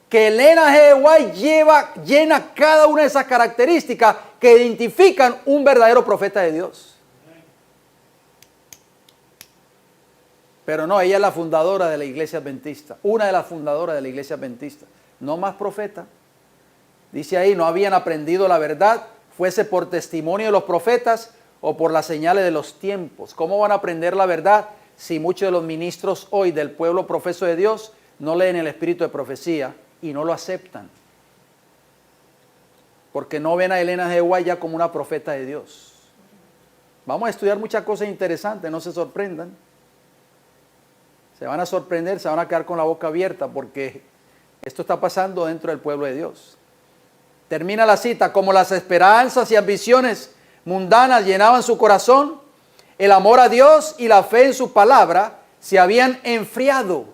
que Elena G. de White llena cada una de esas características que identifican un verdadero profeta de Dios. Pero no, ella es la fundadora de la iglesia adventista, una de las fundadoras de la iglesia adventista. No más profeta. Dice ahí, no habían aprendido la verdad, fuese por testimonio de los profetas o por las señales de los tiempos. ¿Cómo van a aprender la verdad si muchos de los ministros hoy del pueblo profeso de Dios no leen el espíritu de profecía y no lo aceptan? Porque no ven a Elena G. White ya como una profeta de Dios. Vamos a estudiar muchas cosas interesantes, no se sorprendan. Se van a sorprender, se van a quedar con la boca abierta porque esto está pasando dentro del pueblo de Dios. Termina la cita, como las esperanzas y ambiciones mundanas llenaban su corazón, el amor a Dios y la fe en su palabra se habían enfriado.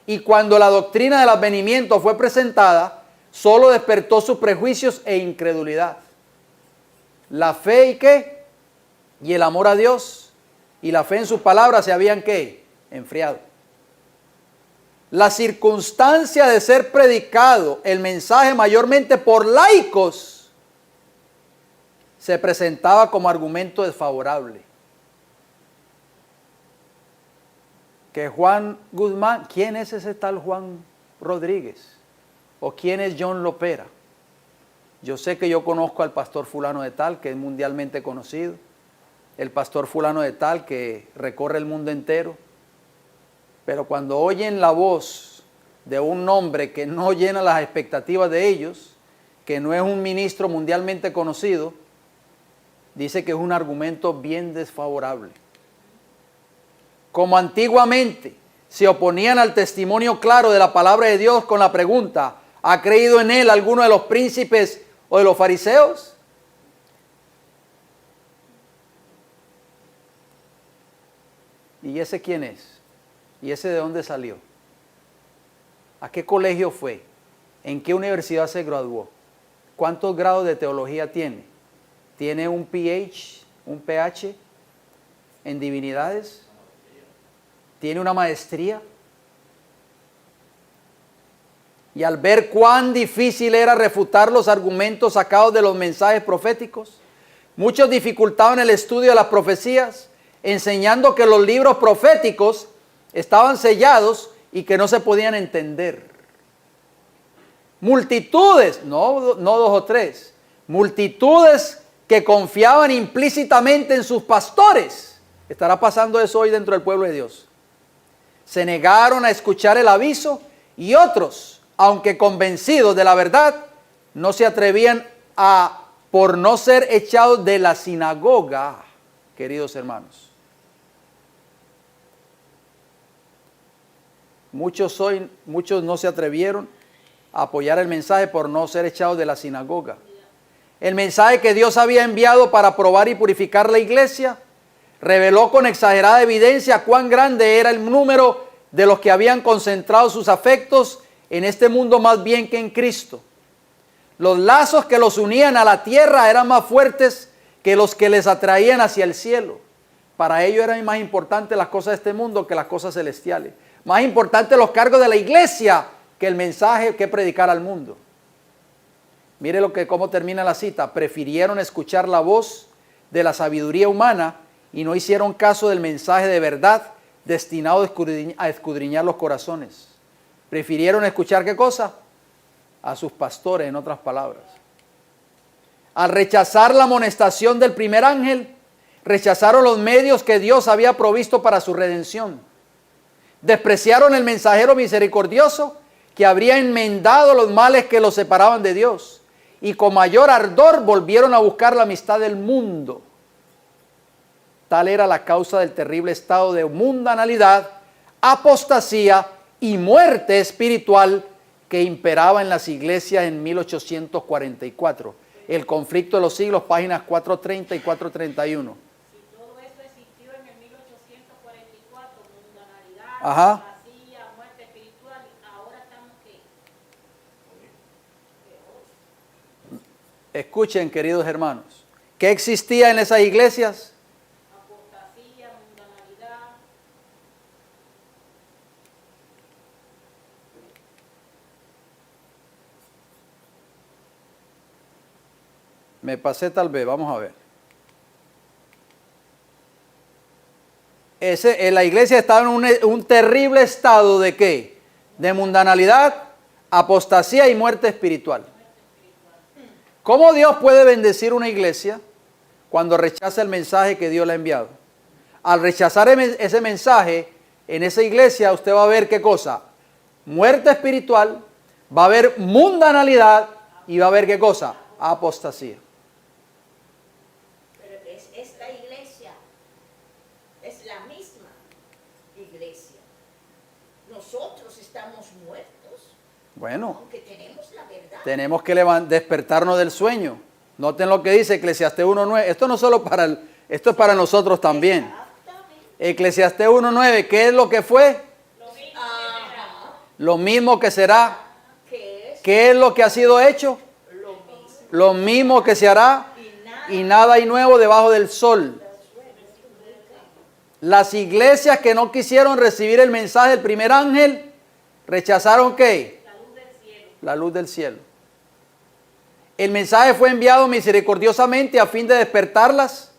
Y cuando la doctrina del advenimiento fue presentada, solo despertó sus prejuicios e incredulidad. La fe y qué, y el amor a Dios y la fe en su palabra se habían qué, enfriado. La circunstancia de ser predicado el mensaje mayormente por laicos se presentaba como argumento desfavorable. Que Juan Guzmán, ¿quién es ese tal Juan Rodríguez? ¿O quién es John Lopera? Yo sé que yo conozco al pastor fulano de tal, que es mundialmente conocido, el pastor fulano de tal, que recorre el mundo entero. Pero cuando oyen la voz de un hombre que no llena las expectativas de ellos, que no es un ministro mundialmente conocido, dice que es un argumento bien desfavorable. Como antiguamente se oponían al testimonio claro de la palabra de Dios con la pregunta, ¿ha creído en él alguno de los príncipes o de los fariseos? ¿Y ese quién es? ¿Y ese de dónde salió? ¿A qué colegio fue? ¿En qué universidad se graduó? ¿Cuántos grados de teología tiene? ¿Tiene un PH en divinidades? ¿Tiene una maestría? Y al ver cuán difícil era refutar los argumentos sacados de los mensajes proféticos, muchos dificultaban el estudio de las profecías, enseñando que los libros proféticos estaban sellados y que no se podían entender. Multitudes, no dos o tres, multitudes que confiaban implícitamente en sus pastores. ¿Estará pasando eso hoy dentro del pueblo de Dios? Se negaron a escuchar el aviso y otros, aunque convencidos de la verdad, no se atrevían por no ser echados de la sinagoga, queridos hermanos. Muchos no se atrevieron a apoyar el mensaje por no ser echados de la sinagoga. El mensaje que Dios había enviado para probar y purificar la iglesia reveló con exagerada evidencia cuán grande era el número de los que habían concentrado sus afectos en este mundo más bien que en Cristo. Los lazos que los unían a la tierra eran más fuertes que los que les atraían hacia el cielo. Para ellos eran más importantes las cosas de este mundo que las cosas celestiales. Más importantes los cargos de la iglesia que el mensaje que predicar al mundo. Mire cómo termina la cita. Prefirieron escuchar la voz de la sabiduría humana y no hicieron caso del mensaje de verdad destinado a escudriñar los corazones. Prefirieron escuchar ¿qué cosa? A sus pastores, en otras palabras. Al rechazar la amonestación del primer ángel, rechazaron los medios que Dios había provisto para su redención. Despreciaron el mensajero misericordioso que habría enmendado los males que los separaban de Dios. Y con mayor ardor volvieron a buscar la amistad del mundo. Tal era la causa del terrible estado de mundanalidad, apostasía y muerte espiritual que imperaba en las iglesias en 1844. El conflicto de los siglos, páginas 430 y 431. Si todo eso existió en el 1844, mundanalidad, Ajá. apostasía, muerte espiritual, ahora estamos ¿qué? Escuchen, queridos hermanos, ¿qué existía en esas iglesias? Apostasía, mundanalidad. Me pasé tal vez, vamos a ver. La iglesia estaba en un terrible estado de ¿qué? De mundanalidad, apostasía y muerte espiritual. ¿Cómo Dios puede bendecir una iglesia cuando rechaza el mensaje que Dios le ha enviado? Al rechazar ese mensaje, en esa iglesia usted va a ver ¿qué cosa? Muerte espiritual, va a haber mundanalidad y va a haber ¿qué cosa? Apostasía. Pero esta iglesia es la misma iglesia. Nosotros estamos muertos, Bueno, aunque tenemos la verdad. tenemos que despertarnos del sueño. Noten lo que dice Eclesiastés 1.9. Esto no solo esto es para nosotros también. Exactamente. Eclesiastés 1.9, ¿qué es lo que fue? Ajá. Lo mismo que será. ¿Qué es? ¿Qué es lo que ha sido hecho? Lo mismo. Lo mismo que se hará. Y Y nada hay nuevo debajo del sol. Las iglesias que no quisieron recibir el mensaje del primer ángel, rechazaron ¿qué? La luz del cielo. La luz del cielo. El mensaje fue enviado misericordiosamente a fin de despertarlas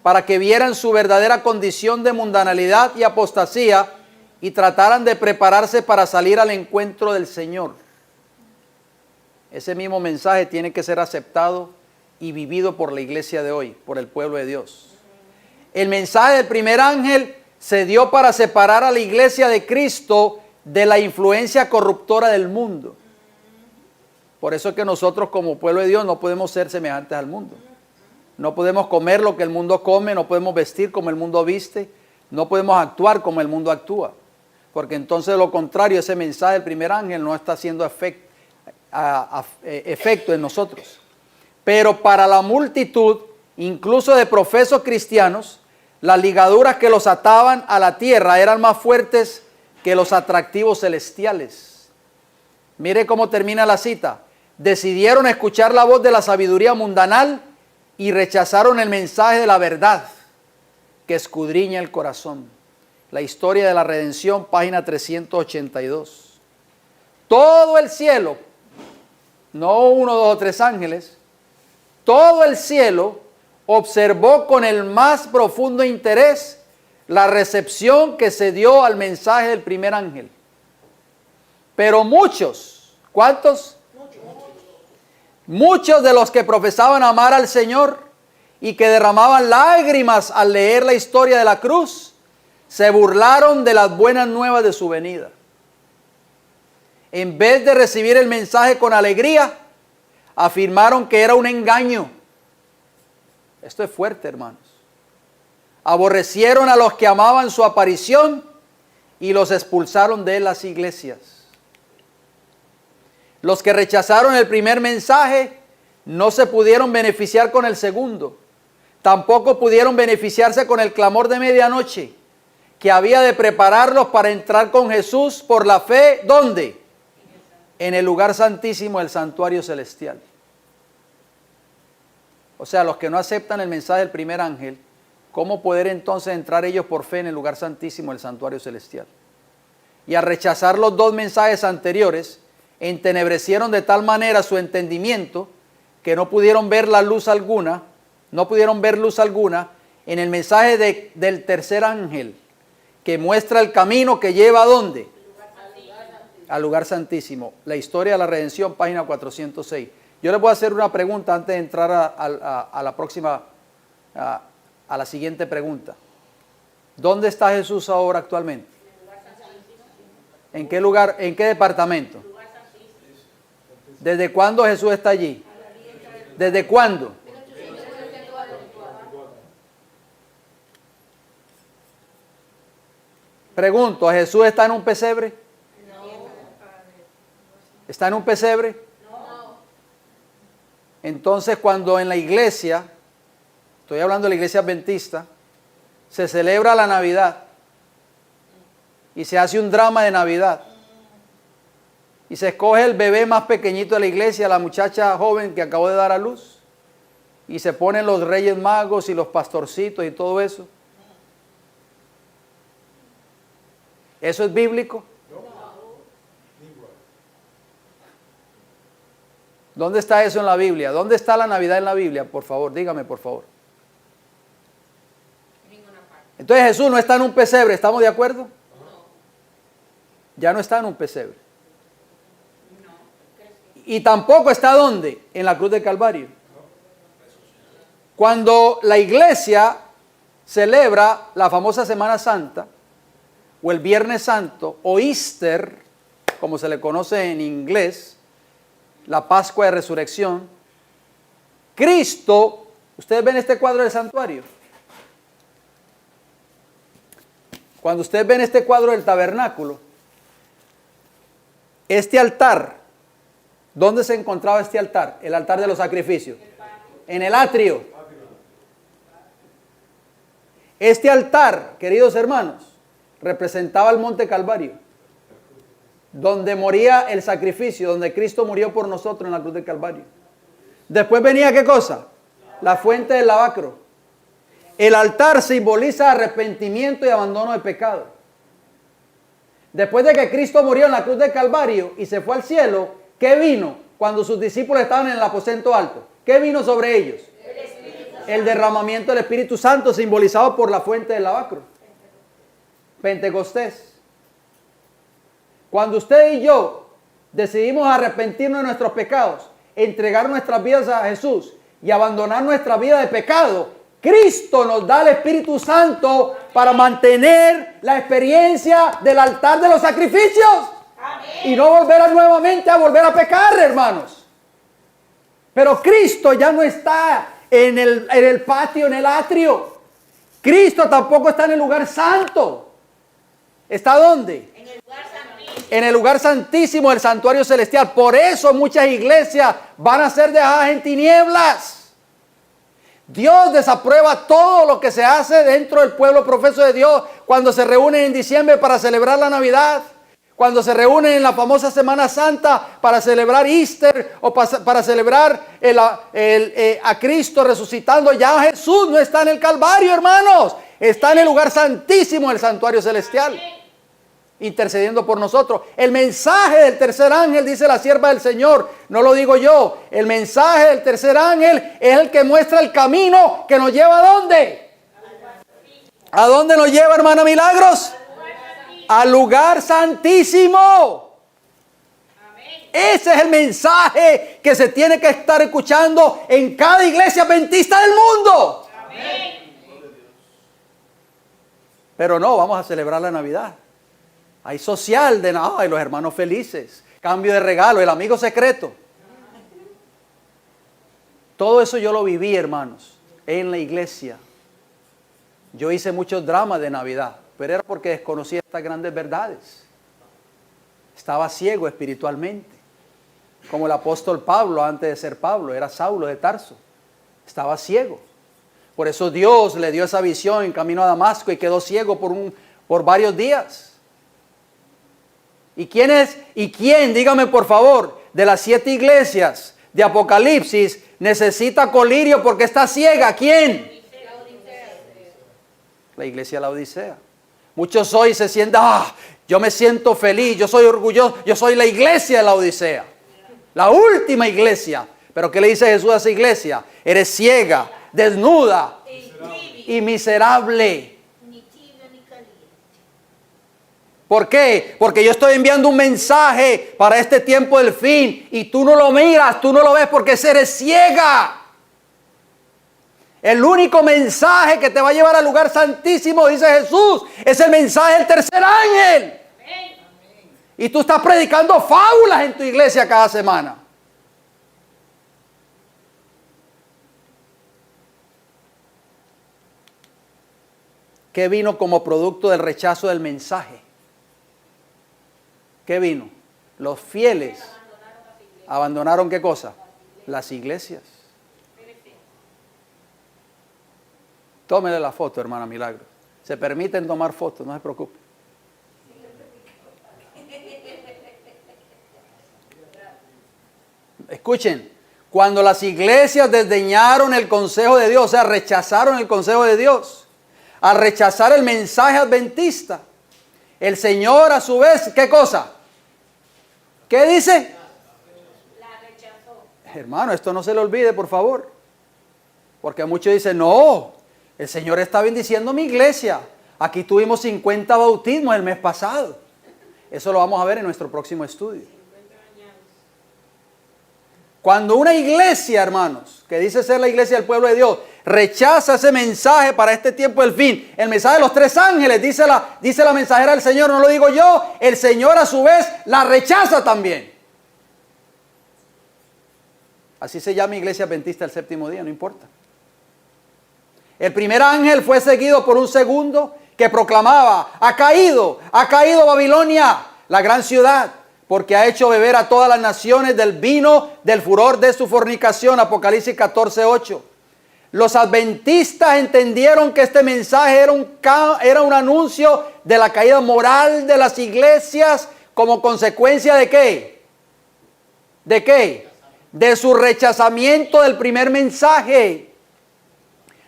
para que vieran su verdadera condición de mundanalidad y apostasía y trataran de prepararse para salir al encuentro del Señor. Ese mismo mensaje tiene que ser aceptado y vivido por la iglesia de hoy, por el pueblo de Dios. El mensaje del primer ángel se dio para separar a la iglesia de Cristo de la influencia corruptora del mundo. Por eso es que nosotros como pueblo de Dios no podemos ser semejantes al mundo. No podemos comer lo que el mundo come, no podemos vestir como el mundo viste, no podemos actuar como el mundo actúa. Porque entonces de lo contrario, ese mensaje del primer ángel no está haciendo efecto en nosotros. Pero para la multitud, incluso de profesos cristianos, las ligaduras que los ataban a la tierra eran más fuertes que los atractivos celestiales. Mire cómo termina la cita. Decidieron escuchar la voz de la sabiduría mundanal y rechazaron el mensaje de la verdad que escudriña el corazón. La historia de la redención, página 382. Todo el cielo, no uno, dos o tres ángeles, todo el cielo observó con el más profundo interés la recepción que se dio al mensaje del primer ángel. Pero muchos, ¿cuántos? Muchos de los que profesaban amar al Señor y que derramaban lágrimas al leer la historia de la cruz, se burlaron de las buenas nuevas de su venida. En vez de recibir el mensaje con alegría, afirmaron que era un engaño. Esto es fuerte, hermanos. Aborrecieron a los que amaban su aparición y los expulsaron de las iglesias. Los que rechazaron el primer mensaje no se pudieron beneficiar con el segundo. Tampoco pudieron beneficiarse con el clamor de medianoche, que había de prepararlos para entrar con Jesús por la fe, ¿dónde? En el lugar santísimo del santuario celestial. O sea, los que no aceptan el mensaje del primer ángel, ¿cómo poder entonces entrar ellos por fe en el lugar santísimo del santuario celestial? Y al rechazar los dos mensajes anteriores, entenebrecieron de tal manera su entendimiento que no pudieron ver la luz alguna, en el mensaje del tercer ángel, que muestra el camino que lleva ¿a dónde? Al lugar santísimo. La historia de la redención, página 406. Yo les voy a hacer una pregunta antes de entrar a la próxima, a la siguiente pregunta. ¿Dónde está Jesús ahora actualmente? ¿En qué lugar, en qué departamento? ¿Desde cuándo Jesús está allí? ¿Desde cuándo? Pregunto, ¿Jesús está en un pesebre? ¿Está en un pesebre? Entonces, cuando en la iglesia, estoy hablando de la iglesia adventista, se celebra la Navidad y se hace un drama de Navidad y se escoge el bebé más pequeñito de la iglesia, la muchacha joven que acabó de dar a luz, y se ponen los reyes magos y los pastorcitos y todo eso. ¿Eso es bíblico? ¿Dónde está eso en la Biblia? ¿Dónde está la Navidad en la Biblia? Por favor, dígame, por favor. Entonces Jesús no está en un pesebre, ¿estamos de acuerdo? Ya no está en un pesebre. Y tampoco está ¿dónde? En la cruz del Calvario. Cuando la iglesia celebra la famosa Semana Santa, o el Viernes Santo, o Easter, como se le conoce en inglés, la Pascua de Resurrección, Cristo, ustedes ven este cuadro del santuario. Cuando ustedes ven este cuadro del tabernáculo, este altar, ¿dónde se encontraba este altar? El altar de los sacrificios. En el atrio. Este altar, queridos hermanos, representaba el monte Calvario, donde moría el sacrificio, donde Cristo murió por nosotros en la cruz del Calvario. Después venía ¿qué cosa? La fuente del lavacro. El altar simboliza arrepentimiento y abandono de pecado. Después de que Cristo murió en la cruz del Calvario y se fue al cielo, ¿qué vino cuando sus discípulos estaban en el aposento alto? ¿Qué vino sobre ellos? El derramamiento del Espíritu Santo, simbolizado por la fuente del lavacro. Pentecostés. Cuando usted y yo decidimos arrepentirnos de nuestros pecados, entregar nuestras vidas a Jesús y abandonar nuestra vida de pecado, Cristo nos da el Espíritu Santo para mantener la experiencia del altar de los sacrificios. Amén. Y no volver nuevamente a volver a pecar, hermanos. Pero Cristo ya no está en el patio, en el atrio. Cristo tampoco está en el lugar santo. ¿Está dónde? En el lugar santísimo. En el lugar santísimo del santuario celestial. Por eso muchas iglesias van a ser dejadas en tinieblas. Dios desaprueba todo lo que se hace dentro del pueblo profeso de Dios cuando se reúnen en diciembre para celebrar la Navidad, cuando se reúnen en la famosa Semana Santa para celebrar Easter o para celebrar a Cristo resucitando. Ya Jesús no está en el Calvario, hermanos, está en el lugar santísimo del santuario celestial, intercediendo por nosotros. El mensaje del tercer ángel, dice la sierva del Señor, no lo digo yo, el mensaje del tercer ángel es el que muestra el camino que nos lleva ¿a dónde? ¿A dónde nos lleva, hermana Milagros? Al lugar santísimo. Ese es el mensaje que se tiene que estar escuchando en cada iglesia adventista del mundo. Pero no, vamos a celebrar la Navidad. Hay social de nada, y los hermanos felices, cambio de regalo, el amigo secreto. Todo eso yo lo viví, hermanos, en la iglesia. Yo hice muchos dramas de Navidad, pero era porque desconocía estas grandes verdades. Estaba ciego espiritualmente, como el apóstol Pablo antes de ser Pablo, era Saulo de Tarso. Estaba ciego. Por eso Dios le dio esa visión en camino a Damasco y quedó ciego por varios días. ¿Y quién es? ¿Y quién, dígame por favor, de las 7 iglesias de Apocalipsis necesita colirio porque está ciega? ¿Quién? La iglesia de la Odisea. Muchos hoy se sienten, yo me siento feliz, yo soy orgulloso, yo soy la iglesia de la Odisea. La última iglesia. Pero ¿qué le dice Jesús a esa iglesia? Eres ciega, desnuda y miserable. Ni tibio ni caliente. ¿Por qué? Porque yo estoy enviando un mensaje para este tiempo del fin y tú no lo miras, tú no lo ves porque eres ciega. El único mensaje que te va a llevar al lugar santísimo, dice Jesús, es el mensaje del tercer ángel. Y tú estás predicando fábulas en tu iglesia cada semana. ¿Qué vino como producto del rechazo del mensaje? ¿Qué vino? Los fieles abandonaron ¿qué cosa? Las iglesias. Tómele la foto, hermana Milagro. Se permiten tomar fotos, no se preocupe. Escuchen, cuando las iglesias desdeñaron el consejo de Dios, o sea, rechazaron el consejo de Dios, al rechazar el mensaje adventista, el Señor a su vez, ¿qué cosa? ¿Qué dice? La rechazó. Hermano, esto no se le olvide, por favor. Porque muchos dicen, no, el Señor está bendiciendo mi iglesia. Aquí tuvimos 50 bautismos el mes pasado. Eso lo vamos a ver en nuestro próximo estudio. Cuando una iglesia, hermanos, que dice ser la iglesia del pueblo de Dios, rechaza ese mensaje para este tiempo del fin, el mensaje de los tres ángeles, dice la mensajera del Señor, no lo digo yo, el Señor a su vez la rechaza también. Así se llama Iglesia Adventista del Séptimo Día, no importa. El primer ángel fue seguido por un segundo que proclamaba, ha caído Babilonia, la gran ciudad, porque ha hecho beber a todas las naciones del vino del furor de su fornicación. Apocalipsis 14:8. Los adventistas entendieron que este mensaje era un anuncio de la caída moral de las iglesias como consecuencia ¿de qué? ¿De qué? De su rechazamiento del primer mensaje.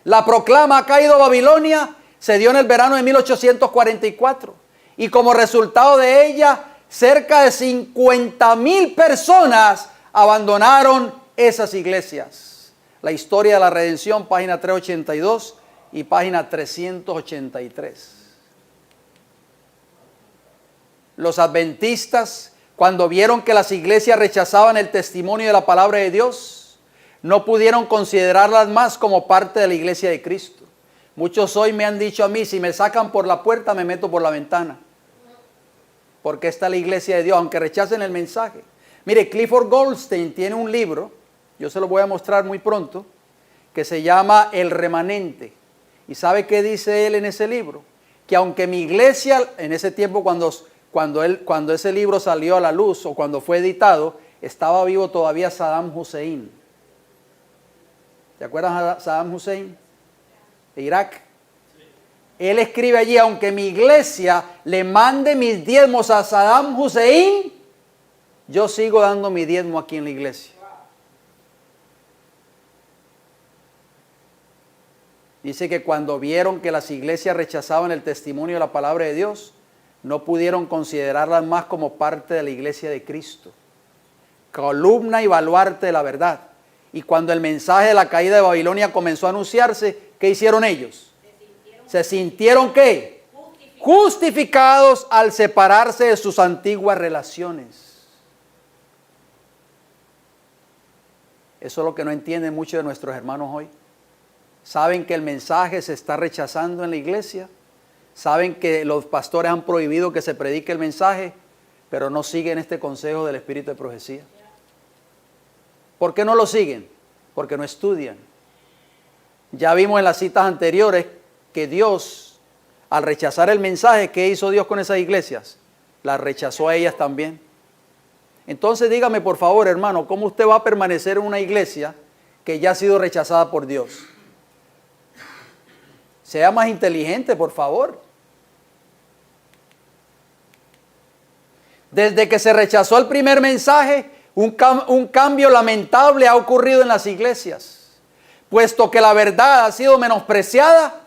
La proclama ha caído Babilonia se dio en el verano de 1844 y como resultado de ella cerca de 50,000 personas abandonaron esas iglesias. La historia de la redención, página 382 y página 383. Los adventistas, cuando vieron que las iglesias rechazaban el testimonio de la palabra de Dios, no pudieron considerarlas más como parte de la iglesia de Cristo. Muchos hoy me han dicho a mí, si me sacan por la puerta, me meto por la ventana. Porque está la iglesia de Dios, aunque rechacen el mensaje. Mire, Clifford Goldstein tiene un libro, yo se lo voy a mostrar muy pronto, que se llama El Remanente. ¿Y sabe qué dice él en ese libro? Que aunque mi iglesia, en ese tiempo cuando ese libro salió a la luz o cuando fue editado, estaba vivo todavía Saddam Hussein. ¿Se acuerdan de Saddam Hussein? De Irak. Él escribe allí, aunque mi iglesia le mande mis diezmos a Saddam Hussein, yo sigo dando mi diezmo aquí en la iglesia. Dice que cuando vieron que las iglesias rechazaban el testimonio de la palabra de Dios, no pudieron considerarlas más como parte de la iglesia de Cristo. Columna y baluarte de la verdad. Y cuando el mensaje de la caída de Babilonia comenzó a anunciarse, ¿qué hicieron ellos? ¿Se sintieron qué? Justificados al separarse de sus antiguas relaciones. Eso es lo que no entienden muchos de nuestros hermanos hoy. Saben que el mensaje se está rechazando en la iglesia. Saben que los pastores han prohibido que se predique el mensaje, pero no siguen este consejo del Espíritu de profecía. ¿Por qué no lo siguen? Porque no estudian. Ya vimos en las citas anteriores que Dios, al rechazar el mensaje, ¿qué hizo Dios con esas iglesias? Las rechazó a ellas también. Entonces dígame por favor, hermano, ¿cómo usted va a permanecer en una iglesia que ya ha sido rechazada por Dios? Sea más inteligente, por favor. Desde que se rechazó el primer mensaje, un cambio lamentable ha ocurrido en las iglesias. Puesto que la verdad ha sido menospreciada,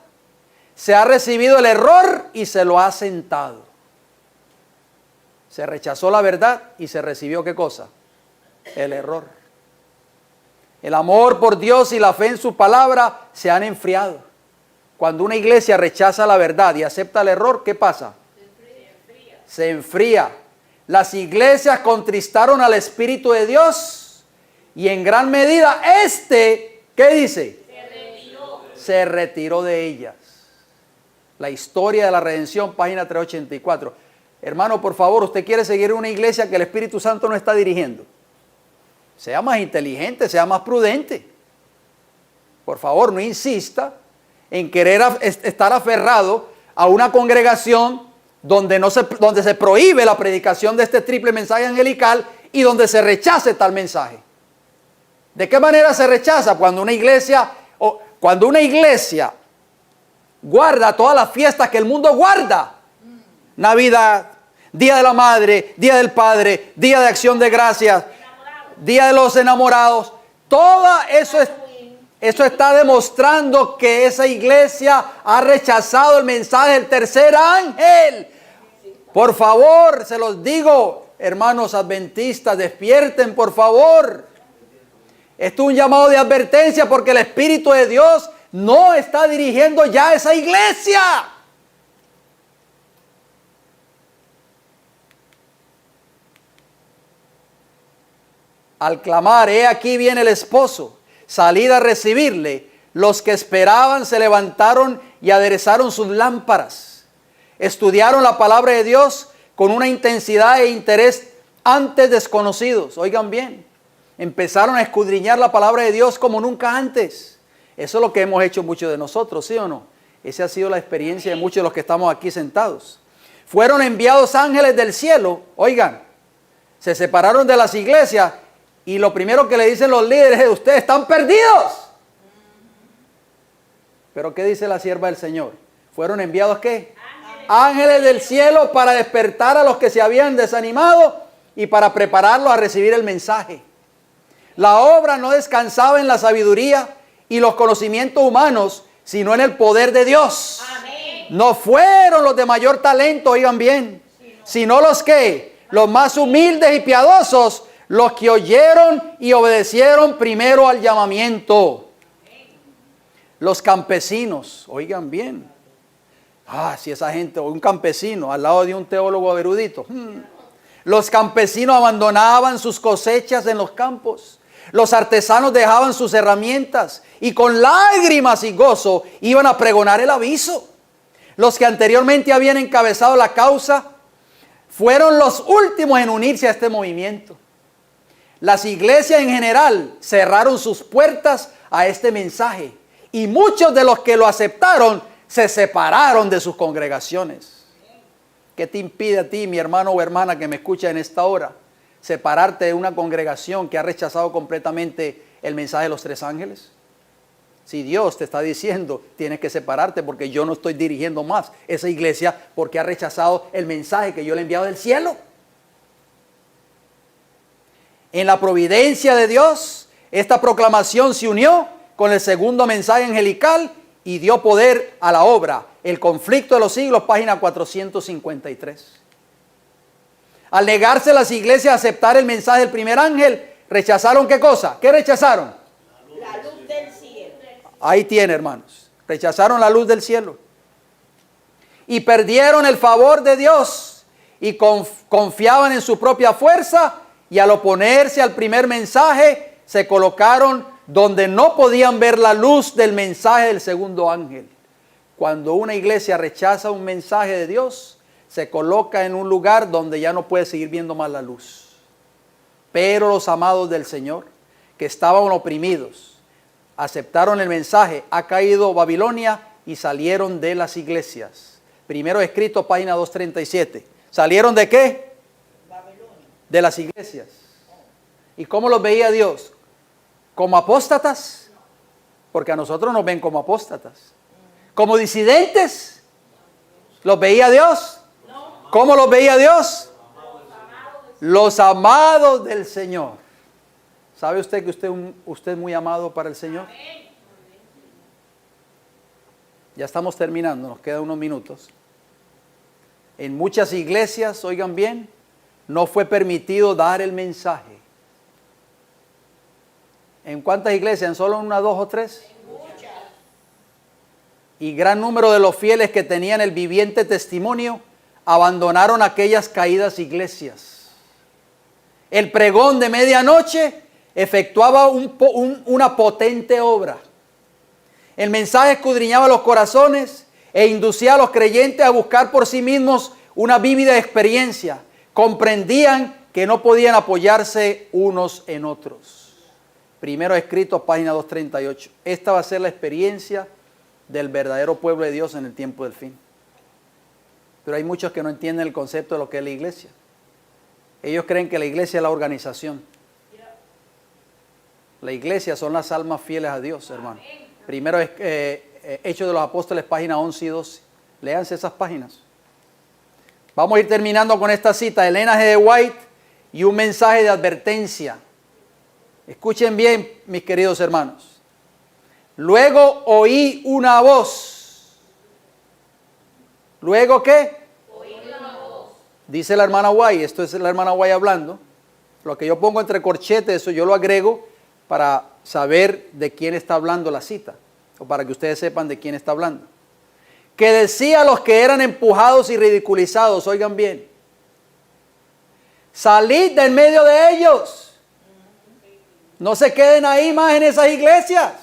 se ha recibido el error y se lo ha sentado. Se rechazó la verdad y se recibió ¿qué cosa? El error. El amor por Dios y la fe en su palabra se han enfriado. Cuando una iglesia rechaza la verdad y acepta el error, ¿qué pasa? Se enfría. Las iglesias contristaron al Espíritu de Dios y en gran medida ¿qué dice? Se retiró de ellas. La historia de la redención, página 384. Hermano, por favor, usted quiere seguir una iglesia que el Espíritu Santo no está dirigiendo. Sea más inteligente, sea más prudente. Por favor, no insista en querer estar aferrado a una congregación donde se prohíbe la predicación de este triple mensaje angelical y donde se rechace tal mensaje. ¿De qué manera se rechaza? Cuando una iglesia guarda todas las fiestas que el mundo guarda. Navidad, Día de la Madre, Día del Padre, Día de Acción de Gracias, Día de los Enamorados. Todo eso está demostrando que esa iglesia ha rechazado el mensaje del tercer ángel. Por favor, se los digo, hermanos adventistas, despierten, por favor. Esto es un llamado de advertencia porque el Espíritu de Dios no está dirigiendo ya a esa iglesia. Al clamar, he aquí viene el esposo, salid a recibirle, los que esperaban se levantaron y aderezaron sus lámparas. Estudiaron la palabra de Dios con una intensidad e interés antes desconocidos. Oigan bien, empezaron a escudriñar la palabra de Dios como nunca antes. Eso es lo que hemos hecho muchos de nosotros, ¿sí o no? Esa ha sido la experiencia de muchos de los que estamos aquí sentados. Fueron enviados ángeles del cielo, oigan, se separaron de las iglesias y lo primero que le dicen los líderes es: ustedes están perdidos. Pero ¿qué dice la sierva del Señor? ¿Fueron enviados qué? Ángeles del cielo para despertar a los que se habían desanimado y para prepararlos a recibir el mensaje. La obra no descansaba en la sabiduría y los conocimientos humanos, sino en el poder de Dios. Amén. No fueron los de mayor talento, oigan bien, sino los más humildes y piadosos, los que oyeron y obedecieron primero al llamamiento. Los campesinos, oigan bien. Si esa gente, o un campesino al lado de un teólogo erudito. Los campesinos abandonaban sus cosechas en los campos. Los artesanos dejaban sus herramientas y con lágrimas y gozo iban a pregonar el aviso. Los que anteriormente habían encabezado la causa fueron los últimos en unirse a este movimiento. Las iglesias en general cerraron sus puertas a este mensaje y muchos de los que lo aceptaron se separaron de sus congregaciones. ¿Qué te impide a ti, mi hermano o hermana que me escucha en esta hora, separarte de una congregación que ha rechazado completamente el mensaje de los tres ángeles? Si Dios te está diciendo, tienes que separarte porque yo no estoy dirigiendo más esa iglesia porque ha rechazado el mensaje que yo le he enviado del cielo. En la providencia de Dios, esta proclamación se unió con el segundo mensaje angelical y dio poder a la obra. El conflicto de los siglos, página 453. Al negarse las iglesias a aceptar el mensaje del primer ángel, rechazaron ¿qué cosa? ¿Qué rechazaron? La luz del cielo. Ahí tiene, hermanos. Rechazaron la luz del cielo. Y perdieron el favor de Dios y confiaban en su propia fuerza y al oponerse al primer mensaje se colocaron donde no podían ver la luz del mensaje del segundo ángel. Cuando una iglesia rechaza un mensaje de Dios, se coloca en un lugar donde ya no puede seguir viendo más la luz. Pero los amados del Señor, que estaban oprimidos, aceptaron el mensaje. Ha caído Babilonia y salieron de las iglesias. Primero escrito, página 237. ¿Salieron de qué? Babilonia. De las iglesias. ¿Y cómo los veía Dios? ¿Como apóstatas? Porque a nosotros nos ven como apóstatas. ¿Como disidentes? ¿Los veía Dios? ¿Cómo los veía Dios? Los amados del Señor. ¿Sabe usted que usted es muy amado para el Señor? Ya estamos terminando, nos quedan unos minutos. En muchas iglesias, oigan bien, no fue permitido dar el mensaje. ¿En cuántas iglesias? ¿En solo una, dos o tres? Muchas. Y gran número de los fieles que tenían el viviente testimonio abandonaron aquellas caídas iglesias. El pregón de medianoche efectuaba una potente obra. El mensaje escudriñaba los corazones e inducía a los creyentes a buscar por sí mismos una vívida experiencia. Comprendían que no podían apoyarse unos en otros. Primero escrito, página 238. Esta va a ser la experiencia del verdadero pueblo de Dios en el tiempo del fin. Pero hay muchos que no entienden el concepto de lo que es la iglesia. Ellos creen que la iglesia es la organización. La iglesia son las almas fieles a Dios, hermano. Primero Hechos de los Apóstoles, página 11 y 12. Léanse esas páginas. Vamos a ir terminando con esta cita. Elena G. de White y un mensaje de advertencia. Escuchen bien, mis queridos hermanos. Luego oí una voz. ¿Luego qué? Oí una voz. Dice la hermana White, esto es la hermana White hablando. Lo que yo pongo entre corchetes, eso yo lo agrego para saber de quién está hablando la cita, o para que ustedes sepan de quién está hablando. Que decía a los que eran empujados y ridiculizados, oigan bien, salid de en medio de ellos. No se queden ahí más en esas iglesias,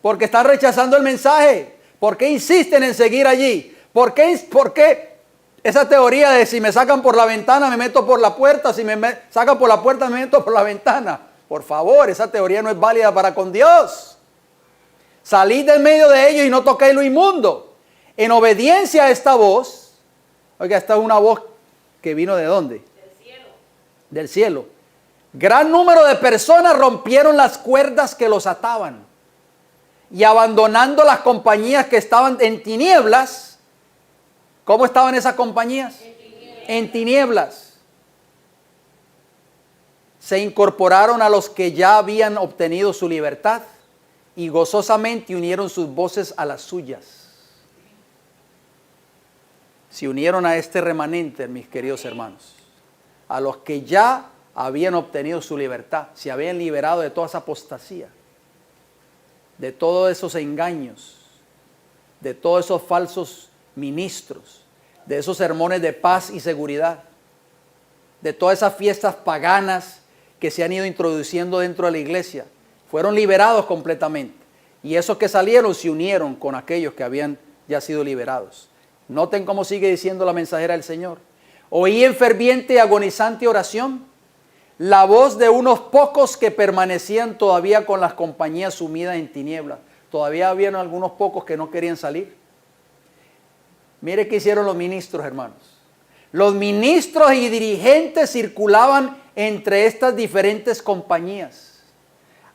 porque están rechazando el mensaje. ¿Por qué insisten en seguir allí? ¿Por qué esa teoría de si me sacan por la ventana me meto por la puerta, si me sacan por la puerta me meto por la ventana? Por favor, esa teoría no es válida para con Dios. Salid del medio de ellos y no toquéis lo inmundo. En obediencia a esta voz, oiga, esta es una voz que vino ¿de dónde? Del cielo. Del cielo. Gran número de personas rompieron las cuerdas que los ataban y abandonando las compañías que estaban en tinieblas. ¿Cómo estaban esas compañías? En tinieblas. Se incorporaron a los que ya habían obtenido su libertad y gozosamente unieron sus voces a las suyas. Se unieron a este remanente, mis queridos hermanos, a los que ya habían obtenido su libertad, se habían liberado de toda esa apostasía, de todos esos engaños, de todos esos falsos ministros, de esos sermones de paz y seguridad, de todas esas fiestas paganas que se han ido introduciendo dentro de la iglesia. Fueron liberados completamente. Y esos que salieron se unieron con aquellos que habían ya sido liberados. Noten cómo sigue diciendo la mensajera del Señor. Oí en ferviente y agonizante oración la voz de unos pocos que permanecían todavía con las compañías sumidas en tinieblas. Todavía habían algunos pocos que no querían salir. Mire qué hicieron los ministros, hermanos. Los ministros y dirigentes circulaban entre estas diferentes compañías,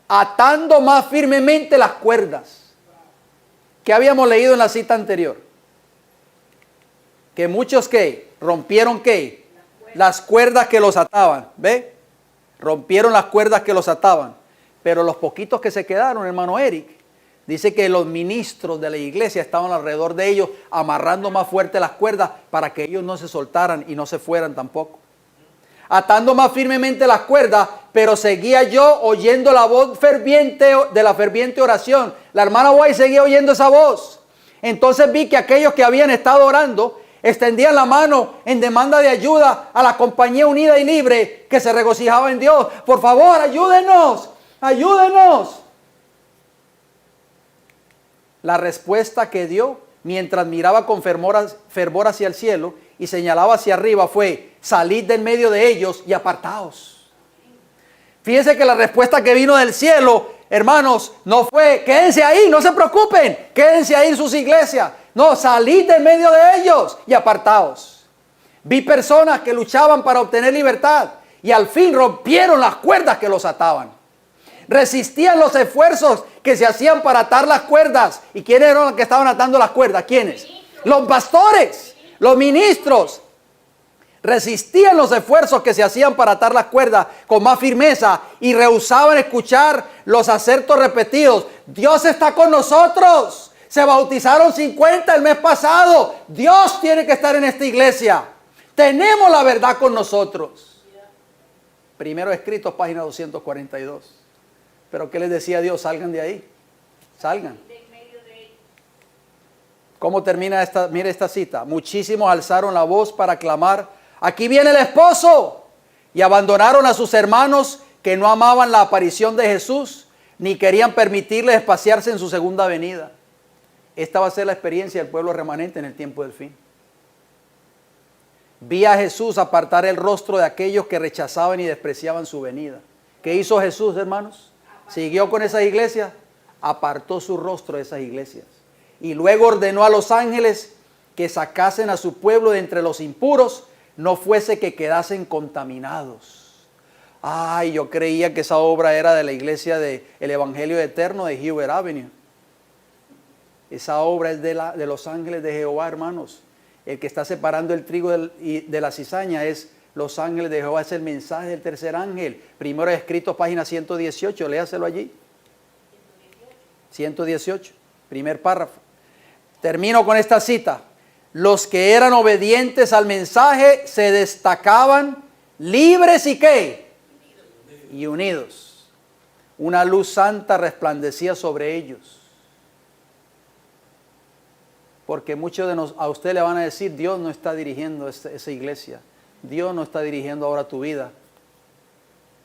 atando más firmemente las cuerdas. ¿Qué habíamos leído en la cita anterior? Que muchos ¿qué? Rompieron ¿qué? Las cuerdas que los ataban. ¿Ve? Rompieron las cuerdas que los ataban. Pero los poquitos que se quedaron, hermano Eric, dice que los ministros de la iglesia estaban alrededor de ellos amarrando más fuerte las cuerdas para que ellos no se soltaran y no se fueran tampoco. Atando más firmemente las cuerdas, pero seguía yo oyendo la voz ferviente de la ferviente oración. La hermana White seguía oyendo esa voz. Entonces vi que aquellos que habían estado orando extendían la mano en demanda de ayuda a la compañía unida y libre que se regocijaba en Dios. Por favor, ayúdenos, ayúdenos. La respuesta que dio mientras miraba con fervor hacia el cielo y señalaba hacia arriba fue: salid del medio de ellos y apartaos. Fíjense que la respuesta que vino del cielo, hermanos, no fue: quédense ahí, no se preocupen, quédense ahí en sus iglesias. No, salid del medio de ellos y apartaos. Vi personas que luchaban para obtener libertad y al fin rompieron las cuerdas que los ataban. Resistían los esfuerzos que se hacían para atar las cuerdas. ¿Y quiénes eran los que estaban atando las cuerdas? ¿Quiénes? Los pastores, los ministros. Resistían los esfuerzos que se hacían para atar las cuerdas con más firmeza y rehusaban escuchar los acertos repetidos: Dios está con nosotros, Se bautizaron 50 el mes pasado. Dios tiene que estar en esta iglesia. Tenemos la verdad con nosotros. Primero escritos, página 242. Pero ¿qué les decía Dios? Salgan de ahí. Salgan. ¿Cómo termina esta? Mire esta cita. Muchísimos alzaron la voz para clamar: aquí viene el esposo. Y abandonaron a sus hermanos que no amaban la aparición de Jesús, ni querían permitirles espaciarse en su segunda venida. Esta va a ser la experiencia del pueblo remanente en el tiempo del fin. Vi a Jesús apartar el rostro de aquellos que rechazaban y despreciaban su venida. ¿Qué hizo Jesús, hermanos? Siguió con esas iglesias, apartó su rostro de esas iglesias. Y luego ordenó a los ángeles que sacasen a su pueblo de entre los impuros, no fuese que quedasen contaminados. Ay, yo creía que esa obra era de la iglesia del Evangelio Eterno de Hubert Avenue. Esa obra es de los ángeles de Jehová, hermanos. El que está separando el trigo de la cizaña es los ángeles de Jehová, es el mensaje del tercer ángel. Primero escrito, página 118, léaselo allí. 118, primer párrafo. Termino con esta cita. Los que eran obedientes al mensaje se destacaban libres y ¿qué? Y unidos. Una luz santa resplandecía sobre ellos. Porque muchos de nosotros, a usted le van a decir, Dios no está dirigiendo esa iglesia. Dios no está dirigiendo ahora tu vida.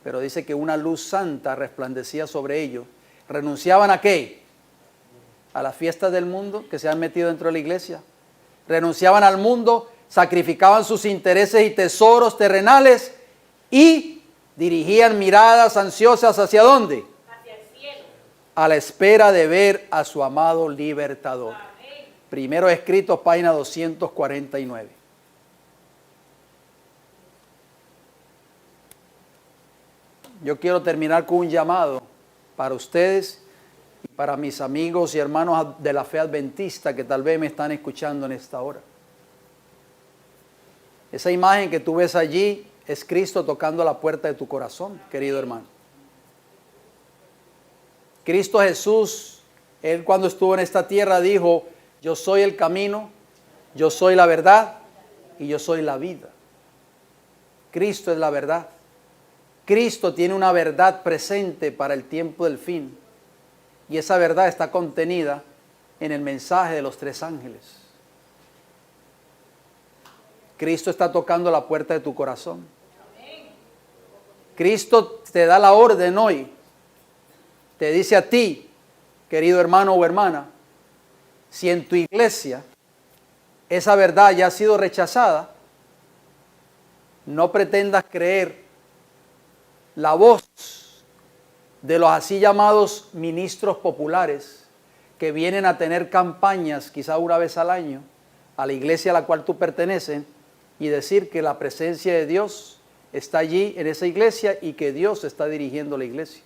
Pero dice que una luz santa resplandecía sobre ellos. ¿Renunciaban a qué? A las fiestas del mundo que se han metido dentro de la iglesia. Renunciaban al mundo, sacrificaban sus intereses y tesoros terrenales y dirigían miradas ansiosas ¿hacia dónde? Hacia el cielo. A la espera de ver a su amado libertador. Amén. Primero escritos, página 249. Yo quiero terminar con un llamado para ustedes y para mis amigos y hermanos de la fe adventista que tal vez me están escuchando en esta hora. Esa imagen que tú ves allí es Cristo tocando la puerta de tu corazón, querido hermano. Cristo Jesús, Él cuando estuvo en esta tierra dijo: yo soy el camino, yo soy la verdad y yo soy la vida. Cristo es la verdad. Cristo tiene una verdad presente para el tiempo del fin. Y esa verdad está contenida en el mensaje de los tres ángeles. Cristo está tocando la puerta de tu corazón. Cristo te da la orden hoy. Te dice a ti, querido hermano o hermana, si en tu iglesia esa verdad ya ha sido rechazada, no pretendas creer la voz de los así llamados ministros populares que vienen a tener campañas quizá una vez al año a la iglesia a la cual tú perteneces y decir que la presencia de Dios está allí en esa iglesia y que Dios está dirigiendo la iglesia.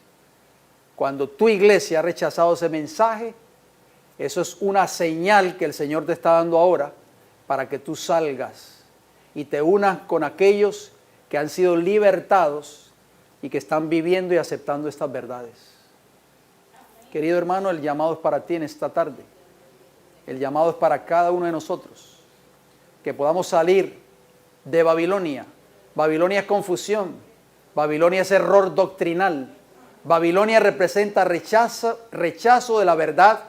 Cuando tu iglesia ha rechazado ese mensaje, eso es una señal que el Señor te está dando ahora para que tú salgas y te unas con aquellos que han sido libertados y que están viviendo y aceptando estas verdades. Querido hermano, el llamado es para ti en esta tarde. El llamado es para cada uno de nosotros. Que podamos salir de Babilonia. Babilonia es confusión. Babilonia es error doctrinal. Babilonia representa rechazo de la verdad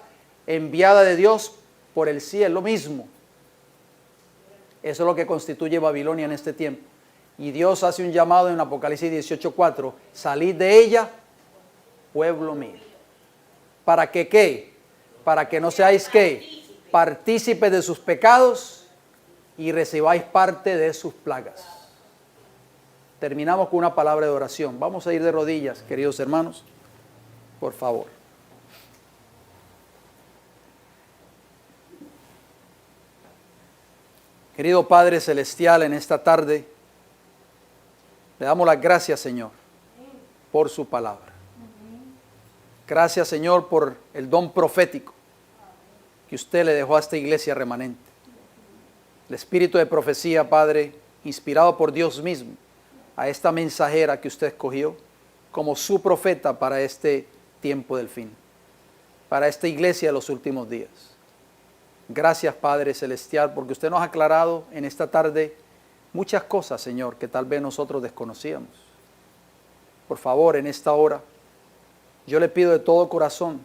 enviada de Dios por el cielo mismo. Eso es lo que constituye Babilonia en este tiempo. Y Dios hace un llamado en Apocalipsis 18:4. Salid de ella, pueblo mío. ¿Para que qué? Para que no seáis ¿qué? Partícipes de sus pecados y recibáis parte de sus plagas. Terminamos con una palabra de oración. Vamos a ir de rodillas, queridos hermanos. Por favor. Querido Padre Celestial, en esta tarde le damos las gracias, Señor, por su palabra. Gracias, Señor, por el don profético que usted le dejó a esta iglesia remanente. El espíritu de profecía, Padre, inspirado por Dios mismo, a esta mensajera que usted escogió como su profeta para este tiempo del fin, para esta iglesia de los últimos días. Gracias, Padre Celestial, porque usted nos ha aclarado en esta tarde muchas cosas, Señor, que tal vez nosotros desconocíamos. Por favor, en esta hora, yo le pido de todo corazón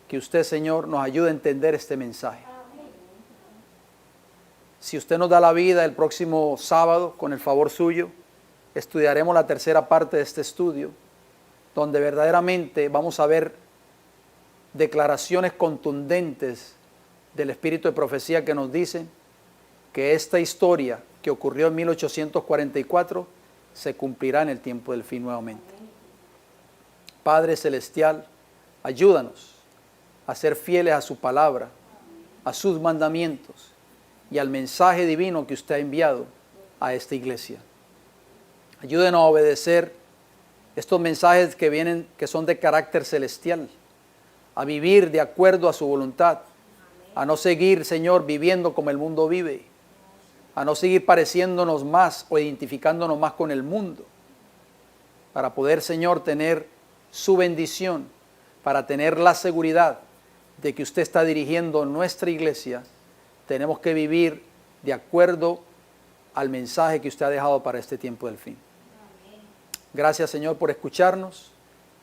que usted, Señor, nos ayude a entender este mensaje. Si usted nos da la vida el próximo sábado, con el favor suyo, estudiaremos la tercera parte de este estudio, donde verdaderamente vamos a ver declaraciones contundentes del espíritu de profecía que nos dicen que esta historia que ocurrió en 1844 se cumplirá en el tiempo del fin nuevamente. Padre Celestial, ayúdanos a ser fieles a su palabra, a sus mandamientos y al mensaje divino que usted ha enviado a esta iglesia. Ayúdenos a obedecer estos mensajes que son de carácter celestial, a vivir de acuerdo a su voluntad, a no seguir, Señor, viviendo como el mundo vive, a no seguir pareciéndonos más o identificándonos más con el mundo, para poder, Señor, tener su bendición, para tener la seguridad de que usted está dirigiendo nuestra iglesia. Tenemos que vivir de acuerdo al mensaje que usted ha dejado para este tiempo del fin. Gracias, Señor, por escucharnos.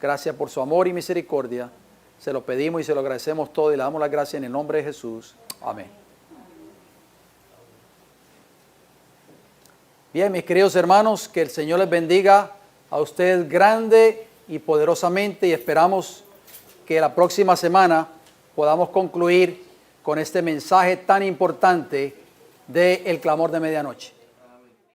Gracias por su amor y misericordia. Se lo pedimos y se lo agradecemos todo y le damos las gracias en el nombre de Jesús. Amén. Bien, mis queridos hermanos, que el Señor les bendiga a ustedes grande y poderosamente, y esperamos que la próxima semana podamos concluir con este mensaje tan importante de el clamor de medianoche.